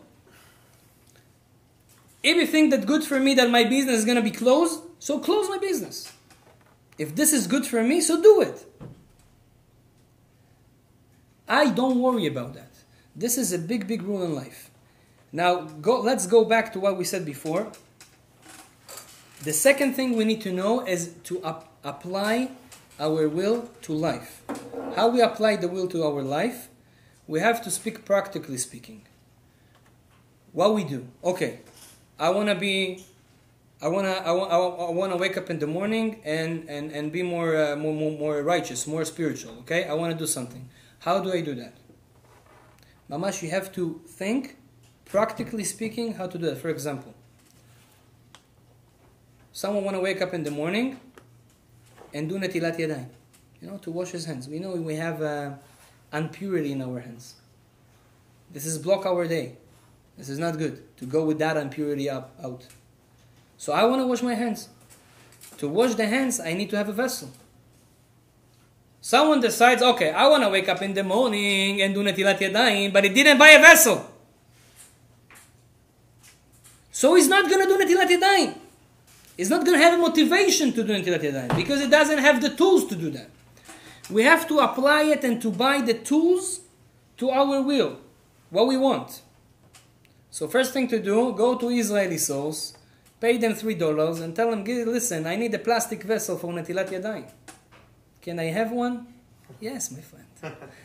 If you think that good for me, that my business is going to be closed, so close my business. If this is good for me, so do it. I don't worry about that. This is a big, big rule in life. Now, let's go back to what we said before. The second thing we need to know is to apply our will to life. How we apply the will to our life? We have to speak practically speaking. What we do? Okay, I want to wake up in the morning and be more righteous, more spiritual. Okay, I want to do something. How do I do that? Mamash, you have to think, practically speaking, how to do that. For example, someone want to wake up in the morning and do netilat yadayim, to wash his hands. We know we have impurity in our hands. This is block our day. This is not good to go with that impurity out. So I want to wash my hands. To wash the hands, I need to have a vessel. Someone decides, okay, I want to wake up in the morning and do netilat yadayim, but he didn't buy a vessel. So he's not going to do netilat yadayim. He's not going to have a motivation to do netilat yadayim because he doesn't have the tools to do that. We have to apply it and to buy the tools to our will, what we want. So first thing to do, go to Israeli souls, pay them $3 and tell them, listen, I need a plastic vessel for netilat yadayim. Can I have one? Yes, my friend.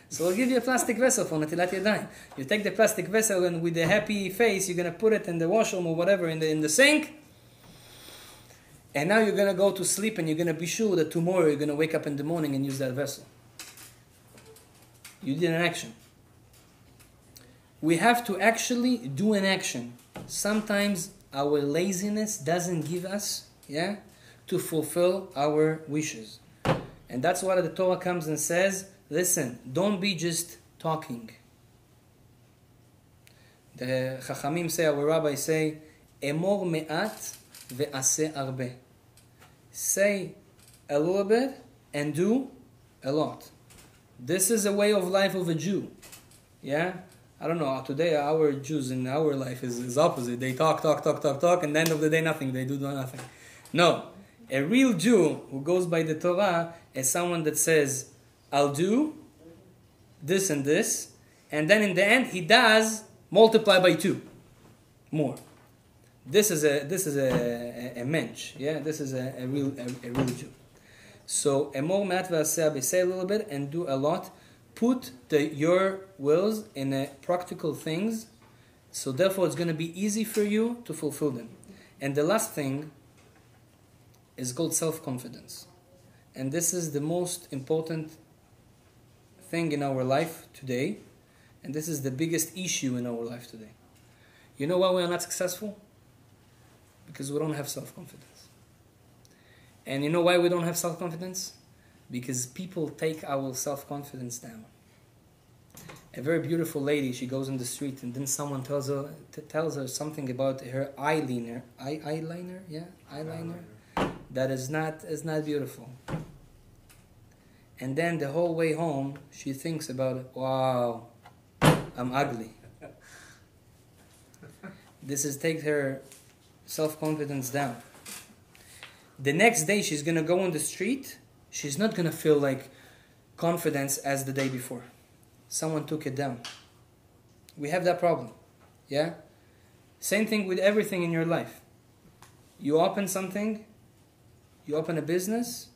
So I'll give you a plastic vessel for Natilat Yadayim. You take the plastic vessel and with a happy face, you're going to put it in the washroom or whatever in the sink. And now you're going to go to sleep and you're going to be sure that tomorrow you're going to wake up in the morning and use that vessel. You did an action. We have to actually do an action. Sometimes our laziness doesn't give us, to fulfill our wishes. And that's why the Torah comes and says, listen, don't be just talking. The Chachamim say, our rabbis say, Emor me'at ve'aseh arbe. Say a little bit and do a lot. This is a way of life of a Jew. Yeah? I don't know, today our Jews in our life is opposite. They talk, and at the end of the day nothing. They do nothing. No. A real Jew who goes by the Torah is someone that says, I'll do this and this, and then in the end he does multiply by 2 more. This is a mensch, this is a real Jew. So emor me'at ve'aseh, say a little bit and do a lot. Put your wills in practical things, so therefore it's going to be easy for you to fulfill them. And the last thing is called self-confidence. And this is the most important thing in our life today. And this is the biggest issue in our life today. You know why we are not successful? Because we don't have self-confidence. And you know why we don't have self-confidence? Because people take our self-confidence down. A very beautiful lady, she goes in the street and then someone tells her something about her eyeliner. Eyeliner? That is not beautiful. And then the whole way home, she thinks about it. Wow, I'm ugly. This is take her self-confidence down. The next day, she's going to go on the street. She's not going to feel like confidence as the day before. Someone took it down. We have that problem. Yeah? Same thing with everything in your life. You open something, you open a business,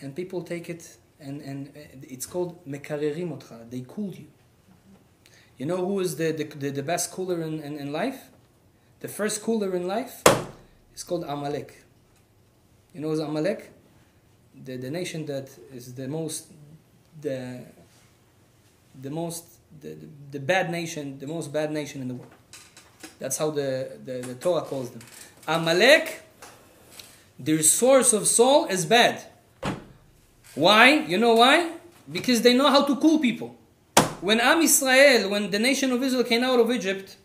and people take it, and it's called mekarerim otcha. They cool you. You know who is the best cooler in life? The first cooler in life is called Amalek. You know who's Amalek? The nation that is the bad nation, the most bad nation in the world. That's how the Torah calls them. Amalek, their source of soul is bad. Why? You know why? Because they know how to cool people. When Am Yisrael, when the nation of Israel came out of Egypt,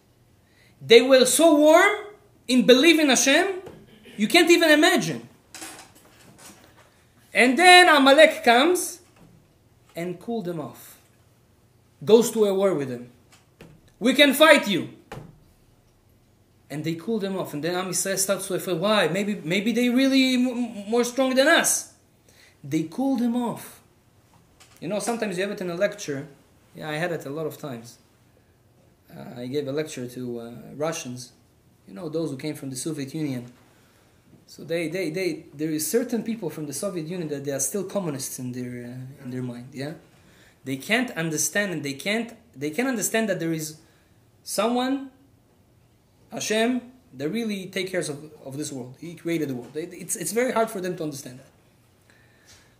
they were so warm in believing Hashem, you can't even imagine. And then Amalek comes and cooled them off. Goes to a war with them. We can fight you. And they cool them off. And then Am Yisrael starts to afraid. Why? Maybe they really more strong than us. They cool them off. You know, sometimes you have it in a lecture. Yeah, I had it a lot of times. I gave a lecture to Russians. You know, those who came from the Soviet Union. So there is certain people from the Soviet Union that they are still communists in their mind. Yeah, they can't understand, and they can't understand that there is someone, Hashem, that really takes care of this world. He created the world. It's very hard for them to understand that.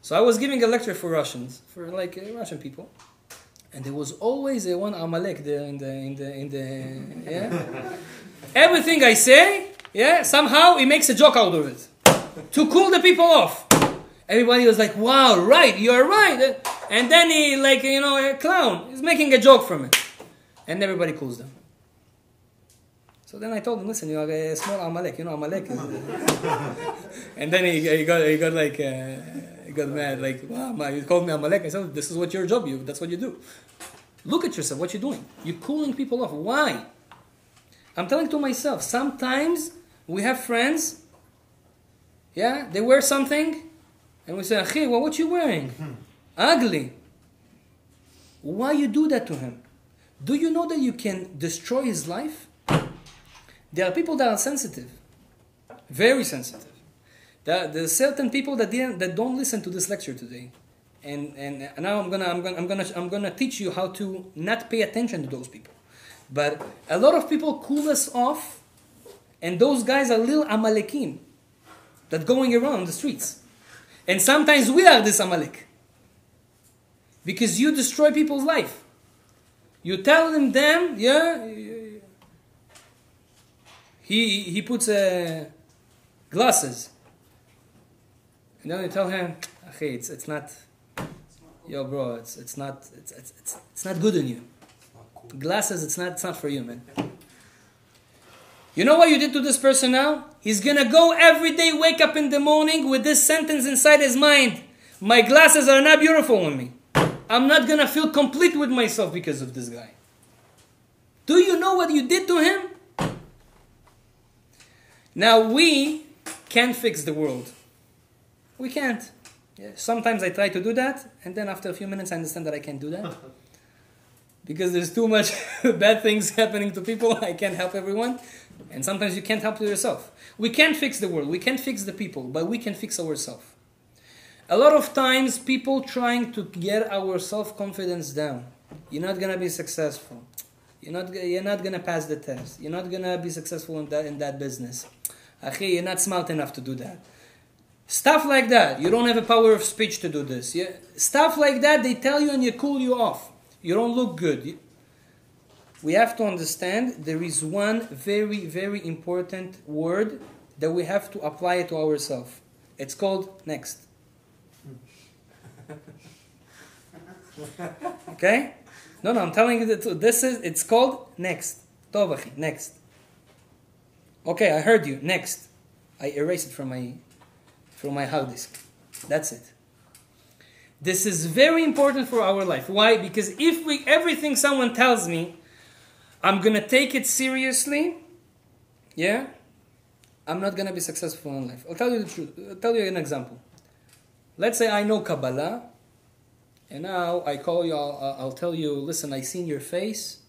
So I was giving a lecture for Russians, for Russian people, and there was always a one Amalek there in the yeah. Everything I say, somehow he makes a joke out of it to cool the people off. Everybody was like, "Wow, right, you're right." And then he, a clown, he's making a joke from it, and everybody cools down. So then I told him, "Listen, you are a small Amalek. You know, Amalek is." And then he got mad, like, "Wow, you called me Amalek." I said, "This is what your job. That's what you do. Look at yourself. What you're doing. You're cooling people off. Why?" I'm telling to myself, sometimes we have friends, they wear something, and we say, "Achi, well, what you wearing? Ugly." Why you do that to him? Do you know that you can destroy his life? There are people that are sensitive, very sensitive. There are certain people that don't listen to this lecture today. and now I'm gonna teach you how to not pay attention to those people. But a lot of people cool us off, and those guys are little Amalekim that going around the streets. And sometimes we are this Amalek. Because you destroy people's life. You tell them, he puts glasses. And then you tell him, okay, it's not, yo bro, it's not good on you. Glasses, it's not for you, man. You know what you did to this person now? He's gonna go every day, wake up in the morning with this sentence inside his mind. My glasses are not beautiful on me. I'm not gonna feel complete with myself because of this guy. Do you know what you did to him? Now we can't fix the world. We can't. Yeah. Sometimes I try to do that, and then after a few minutes I understand that I can't do that. Because there's too much bad things happening to people, I can't help everyone. And sometimes you can't help yourself. We can't fix the world, we can't fix the people, but we can fix ourselves. A lot of times people trying to get our self-confidence down. You're not going to be successful. You're not going to pass the test. You're not going to be successful in that business. Akhi, you're not smart enough to do that. Stuff like that. You don't have a power of speech to do this. Yeah? Stuff like that, they tell you and you cool you off. You don't look good. We have to understand there is one very, very important word that we have to apply it to ourselves. It's called next. Okay? No, I'm telling you the truth. It's called next. Tovachi, next. Okay, I heard you. Next. I erased it from my hard disk. That's it. This is very important for our life. Why? Because if everything someone tells me, I'm gonna take it seriously, yeah, I'm not gonna be successful in life. I'll tell you the truth. I'll tell you an example. Let's say I know Kabbalah, and now I call you, I'll tell you, listen, I see in your face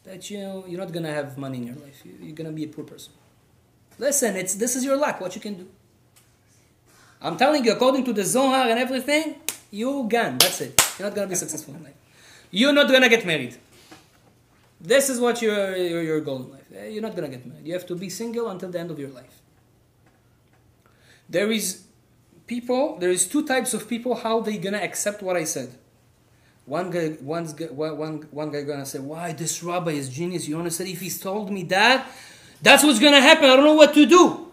that you're not going to have money in your life. You're going to be a poor person. Listen, this is your luck, what you can do. I'm telling you, according to the Zohar and everything, you're gone, that's it. You're not going to be successful in life. You're not going to get married. This is what your goal in life. You're not going to get married. You have to be single until the end of your life. There is two types of people, how they going to accept what I said. One guy gonna say, why this rabbi is genius. You said if he's told me that, that's what's gonna happen. I don't know what to do.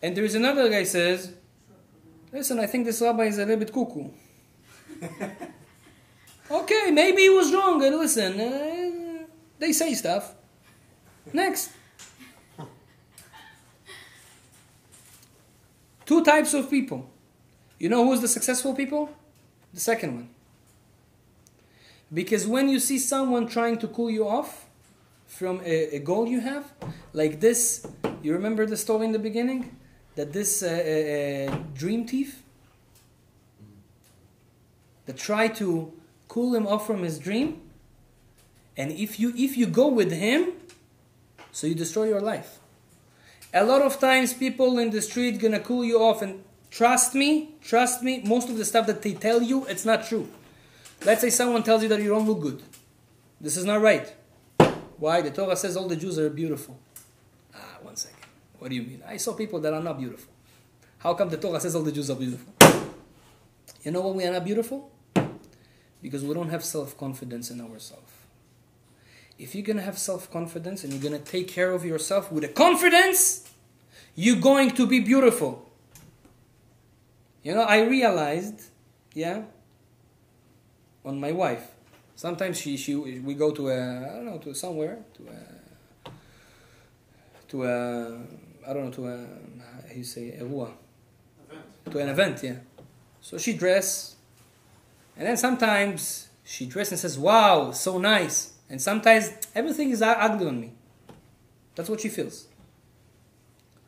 And there is another guy says, listen, I think this rabbi is a little bit cuckoo. Okay, maybe he was wrong. And listen, they say stuff. Next. Two types of people. You know who's the successful people? The second one. Because when you see someone trying to cool you off from a goal you have, like this, you remember the story in the beginning? That this dream thief that tried to cool him off from his dream, and if you go with him, so you destroy your life. A lot of times people in the street gonna cool you off, and trust me, most of the stuff that they tell you, it's not true. Let's say someone tells you that you don't look good. This is not right. Why? The Torah says all the Jews are beautiful. One second. What do you mean? I saw people that are not beautiful. How come the Torah says all the Jews are beautiful? You know why we are not beautiful? Because we don't have self-confidence in ourselves. If you're going to have self-confidence and you're going to take care of yourself with a confidence, you're going to be beautiful. I realized, on my wife. Sometimes we go to somewhere, to an event, yeah. So she dress, and then sometimes she dress and says, wow, so nice. And sometimes everything is ugly on me. That's what she feels.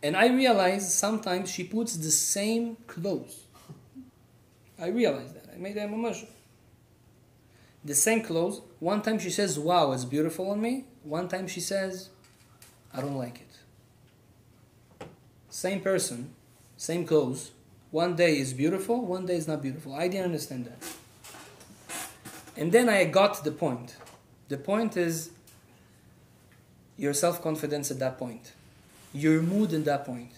And I realize sometimes she puts the same clothes. I realized that. I made that mamash. The same clothes. One time she says, wow, it's beautiful on me. One time she says, I don't like it. Same person, same clothes, One day is beautiful, one day is not beautiful. I didn't understand that. And then I got the point. The point is your self-confidence at that point. Your mood at that point.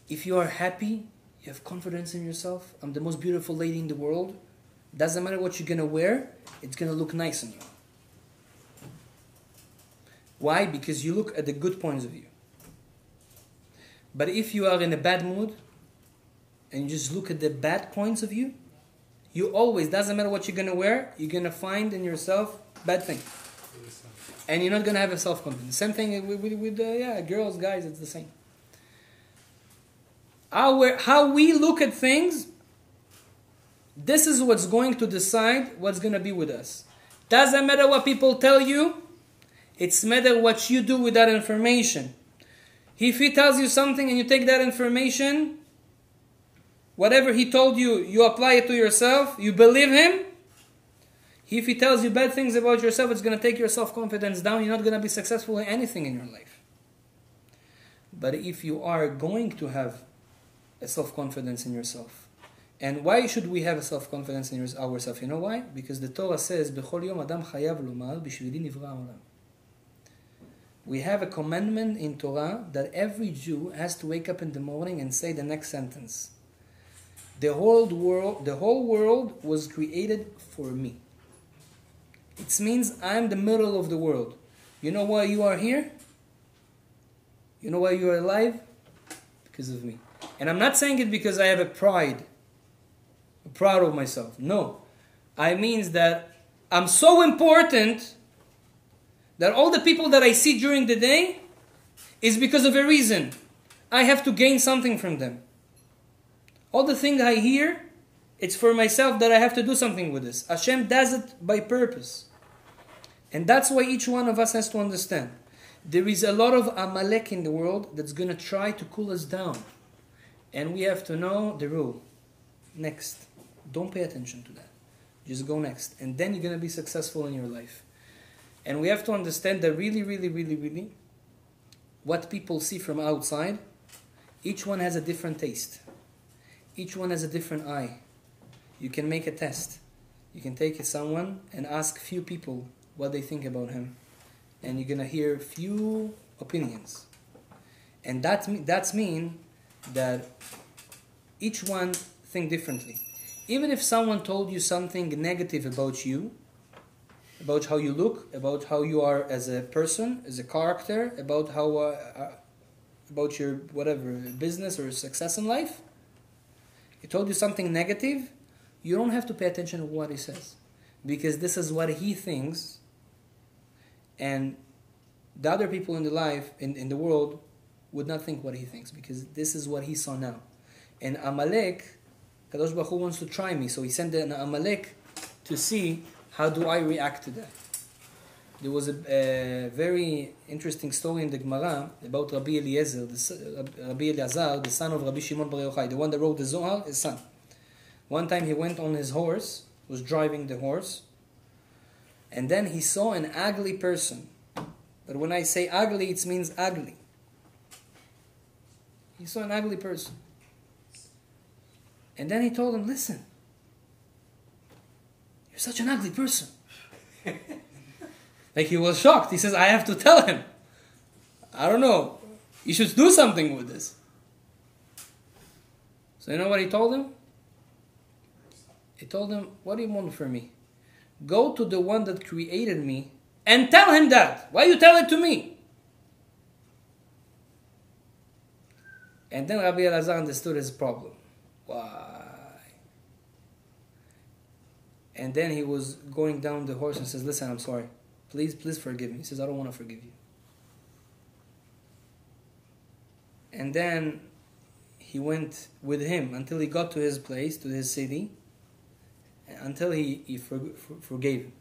If you are happy, you have confidence in yourself. I'm the most beautiful lady in the world. Doesn't matter what you're going to wear, it's going to look nice on you. Why? Because you look at the good points of you. But if you are in a bad mood, and you just look at the bad points of you, you always, doesn't matter what you're going to wear, you're going to find in yourself bad things. And you're not going to have a self-confidence. Same thing with girls, guys, it's the same. How we look at things, this is what's going to decide what's going to be with us. Doesn't matter what people tell you, it's matter what you do with that information. If he tells you something and you take that information, whatever he told you, you apply it to yourself, you believe him. If he tells you bad things about yourself, it's going to take your self-confidence down. You're not going to be successful in anything in your life. But if you are going to have a self-confidence in yourself, and why should we have a self-confidence in ourselves? You know why? Because the Torah says, "B'chol yom adam chayav lomar, b'shvili nivra ha'olam." We have a commandment in Torah that every Jew has to wake up in the morning and say the next sentence. The whole world was created for me. It means I'm the middle of the world. You know why you are here? You know why you are alive? Because of me. And I'm not saying it because I have a pride. I'm proud of myself. No. I means that I'm so important that all the people that I see during the day is because of a reason. I have to gain something from them. All the things I hear, it's for myself that I have to do something with this. Hashem does it by purpose. And that's why each one of us has to understand. There is a lot of Amalek in the world that's going to try to cool us down. And we have to know the rule. Next. Don't pay attention to that. Just go next. And then you're going to be successful in your life. And we have to understand that really, what people see from outside, each one has a different taste. Each one has a different eye. You can make a test. You can take someone and ask few people what they think about him. And you're going to hear few opinions. And that's mean that each one think differently. Even if someone told you something negative about you, about how you look, about how you are as a person, as a character, about how about your whatever business or success in life, he told you something negative, you don't have to pay attention to what he says, because this is what he thinks, and the other people in the life in the world would not think what he thinks, because this is what he saw now. And Amalek, Kadosh Baruch Hu wants to try me, so he sent an Amalek to see how do I react to that. There was a very interesting story in the Gemara about Rabbi Eliezer, Rabbi Eliezer, the son of Rabbi Shimon Bar Yochai, the one that wrote the Zohar, his son. One time he went on his horse, was driving the horse, and then he saw an ugly person. But when I say ugly, it means ugly. He saw an ugly person. And then he told him, listen, you're such an ugly person. Like he was shocked. He says, I have to tell him. I don't know. You should do something with this. So you know what he told him? He told him, what do you want from me? Go to the one that created me and tell him that. Why you tell it to me? And then Rabbi Elazar understood his problem. Why? And then he was going down the horse and says, listen, I'm sorry. Please forgive me. He says, I don't want to forgive you. And then he went with him until he got to his place, to his city, until he forgave him.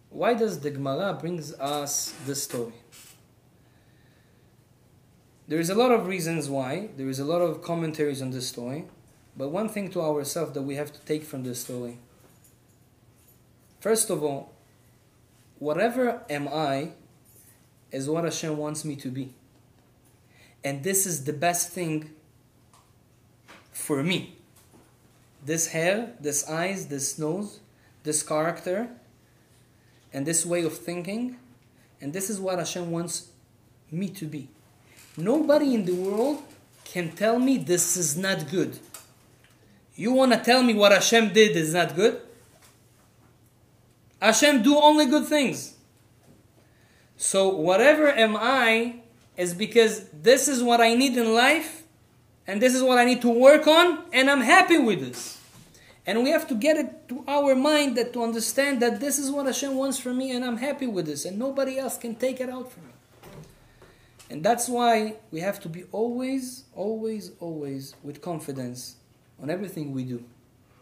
Why does the Gemara brings us this story? There is a lot of reasons why. There is a lot of commentaries on this story. But one thing to ourselves that we have to take from this story. First of all, whatever am I is what Hashem wants me to be. And this is the best thing for me. This hair, this eyes, this nose, this character, and this way of thinking, and this is what Hashem wants me to be. Nobody in the world can tell me this is not good. You want to tell me what Hashem did is not good? Hashem do only good things. So whatever am I is because this is what I need in life, and this is what I need to work on, and I'm happy with this. And we have to get it to our mind that to understand that this is what Hashem wants from me, and I'm happy with this, and nobody else can take it out from me. And that's why we have to be always, always, always with confidence on everything we do.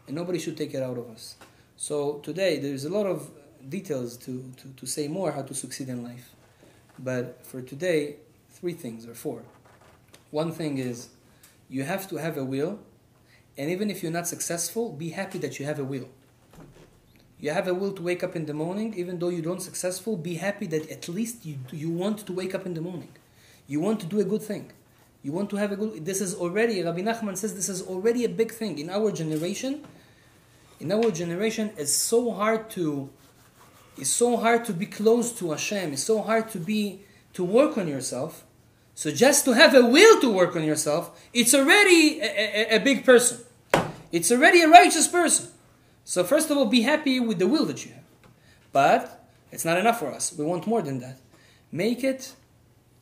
And nobody should take it out of us. So today, there's a lot of details to say more how to succeed in life. But for today, 3 things or 4. One thing is, you have to have a will. And even if you're not successful, be happy that you have a will. You have a will to wake up in the morning, even though you don't successful, be happy that at least you want to wake up in the morning. You want to do a good thing. You want to have a good... This is already, Rabbi Nachman says, this is already a big thing. In our generation, it's so hard to be close to Hashem. It's so hard to work on yourself. So just to have a will to work on yourself, it's already a big person. It's already a righteous person. So first of all, be happy with the will that you have. But it's not enough for us. We want more than that. Make it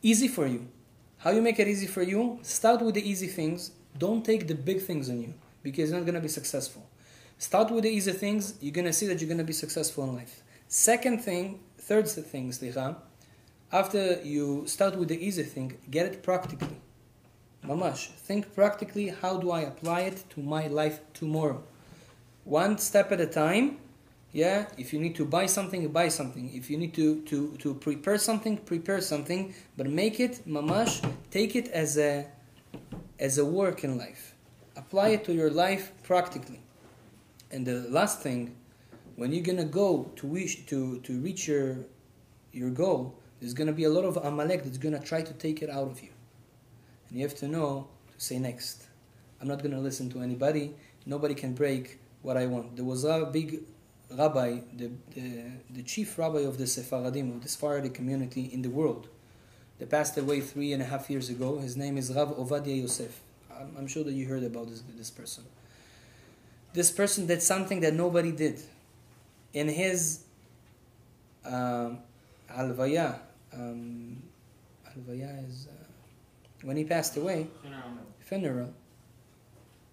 easy for you. How you make it easy for you? Start with the easy things. Don't take the big things on you, because you're not going to be successful. Start with the easy things. You're going to see that you're going to be successful in life. Third thing, after you start with the easy thing, get it practically. Mamash, think practically, how do I apply it to my life tomorrow? One step at a time. Yeah, if you need to buy something, buy something. If you need to prepare something, but make it, mamash, take it as a work in life. Apply it to your life practically. And the last thing, when you're gonna go to reach your goal, there's gonna be a lot of Amalek that's gonna try to take it out of you. And you have to know to say next. I'm not gonna listen to anybody. Nobody can break what I want. There was a big rabbi, the chief rabbi of the Sephardim, of the Sephardic community in the world. They passed away 3.5 years ago. His name is Rav Ovadia Yosef. I'm sure that you heard about this person. This person did something that nobody did. In his alvaya is when he passed away, funeral,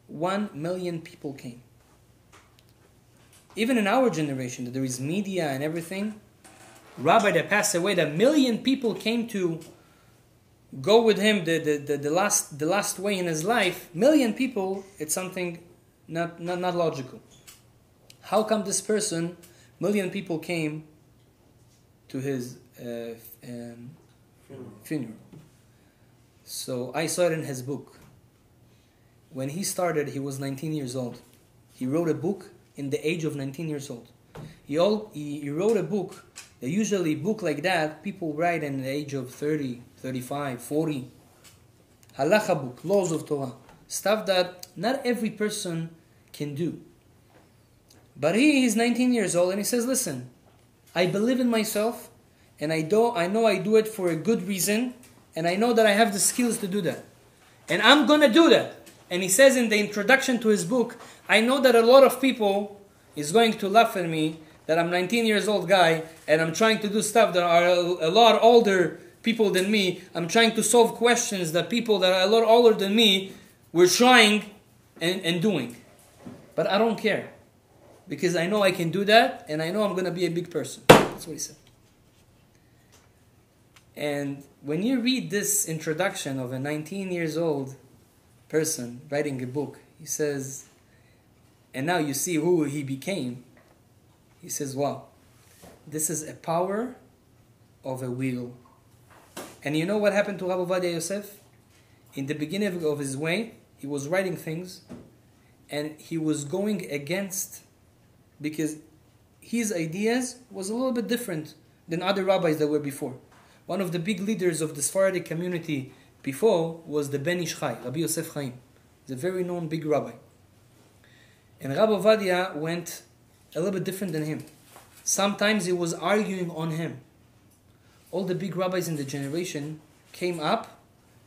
1 million people came. Even in our generation, that there is media and everything, rabbi that passed away, that 1 million people came to go with him the last way in his life. 1 million people, it's something not logical. How come this person, 1 million people came to his funeral? So I saw it in his book. When he started, he was 19 years old. He wrote a book in the age of 19 years old. He wrote a book, that usually a book like that, people write in the age of 30, 35, 40. Halacha book, laws of Torah. Stuff that not every person can do. But he's 19 years old and he says, listen, I believe in myself and I know I do it for a good reason and I know that I have the skills to do that. And I'm going to do that. And he says in the introduction to his book, I know that a lot of people is going to laugh at me that I'm 19 years old guy and I'm trying to do stuff that are a lot older people than me. I'm trying to solve questions that people that are a lot older than me were trying and doing. But I don't care. Because I know I can do that and I know I'm going to be a big person. That's what he said. And when you read this introduction of a 19 years old person writing a book, he says, and now you see who he became. He says, wow, this is a power of a will. And you know what happened to Rav Ovadia Yosef? In the beginning of his way, he was writing things and he was going against, because his ideas was a little bit different than other rabbis that were before. One of the big leaders of the Sephardic community before was the Ben Ish Chai, Rabbi Yosef Chaim. He's a very known big rabbi. And Rabbi Ovadia went a little bit different than him. Sometimes he was arguing on him. All the big rabbis in the generation came up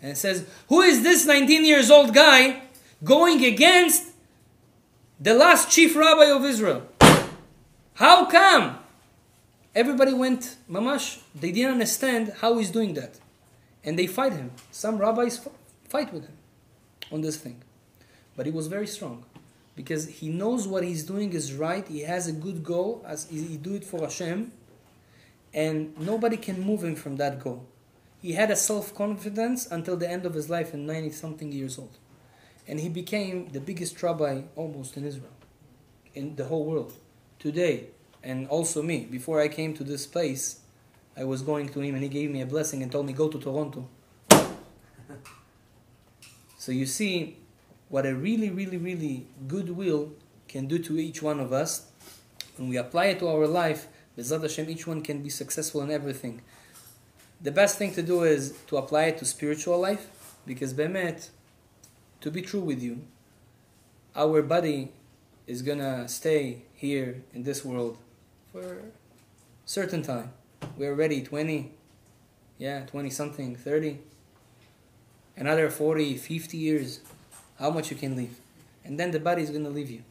and says, who is this 19 years old guy going against the last chief rabbi of Israel? How come? Everybody went, mamash, they didn't understand how he's doing that. And they fight him. Some rabbis fight with him on this thing. But he was very strong. Because he knows what he's doing is right. He has a good goal. As he do it for Hashem. And nobody can move him from that goal. He had a self-confidence until the end of his life in 90-something years old. And he became the biggest rabbi almost in Israel. In the whole world. Today. And also me. Before I came to this place, I was going to him and he gave me a blessing and told me, go to Toronto. So you see what a really, really, really good will can do to each one of us. When we apply it to our life, B'ezrat Hashem, each one can be successful in everything. The best thing to do is to apply it to spiritual life, because Be'emet, to be true with you, our body is gonna stay here in this world for a certain time. We're already 20 something, 30, another 40, 50 years, how much you can live. And then the body is going to leave you.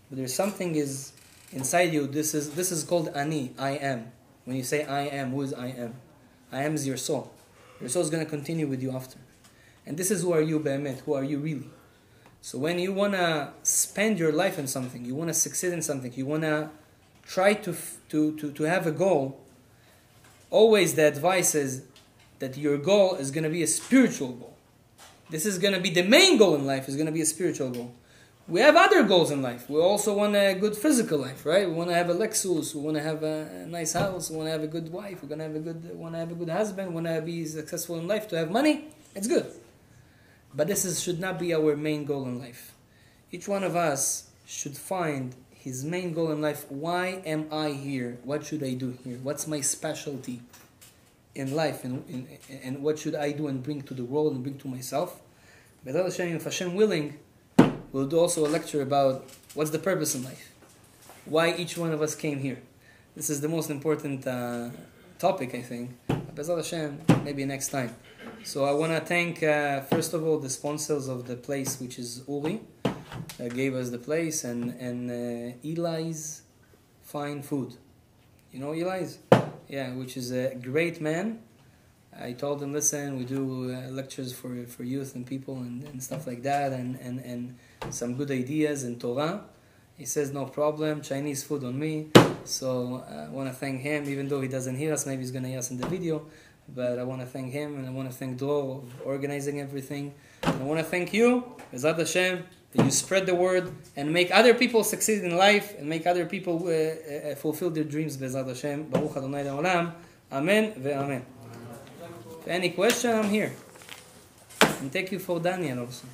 But there's something is inside you, this is called Ani, I am. When you say I am, who is I am? I am is your soul. Your soul is going to continue with you after. And this is who are you, Be'emet, who are you really. So when you want to spend your life in something, you want to succeed in something, you want to try to have a goal, always the advice is that your goal is going to be a spiritual goal. This is going to be the main goal in life, is going to be a spiritual goal. We have other goals in life. We also want a good physical life, right? We want to have a Lexus, we want to have a nice house, we want to have a good wife, we want to have a good husband, we want to be successful in life, to have money. It's good. But this should not be our main goal in life. Each one of us should find his main goal in life. Why am I here? What should I do here? What's my specialty in life? And what should I do and bring to the world and bring to myself? But if Hashem willing, we'll do also a lecture about what's the purpose in life. Why each one of us came here. This is the most important topic, I think. B'ezrat Hashem, maybe next time. So I want to thank, first of all, the sponsors of the place, which is Uri, that gave us the place, and Eli's Fine Food. You know Eli's? Yeah, which is a great man. I told him, listen, we do lectures for youth and people and stuff like that, and some good ideas in Torah. He says, no problem, Chinese food on me. So I want to thank him, even though he doesn't hear us, maybe he's going to hear us in the video. But I want to thank him, and I want to thank Dror for organizing everything. And I want to thank you, B'ezrat Hashem, that you spread the word and make other people succeed in life and make other people fulfill their dreams, B'ezrat Hashem. Baruch Adonai Le'olam. Amen ve'amen. Any question, I'm here. And thank you for Daniel also.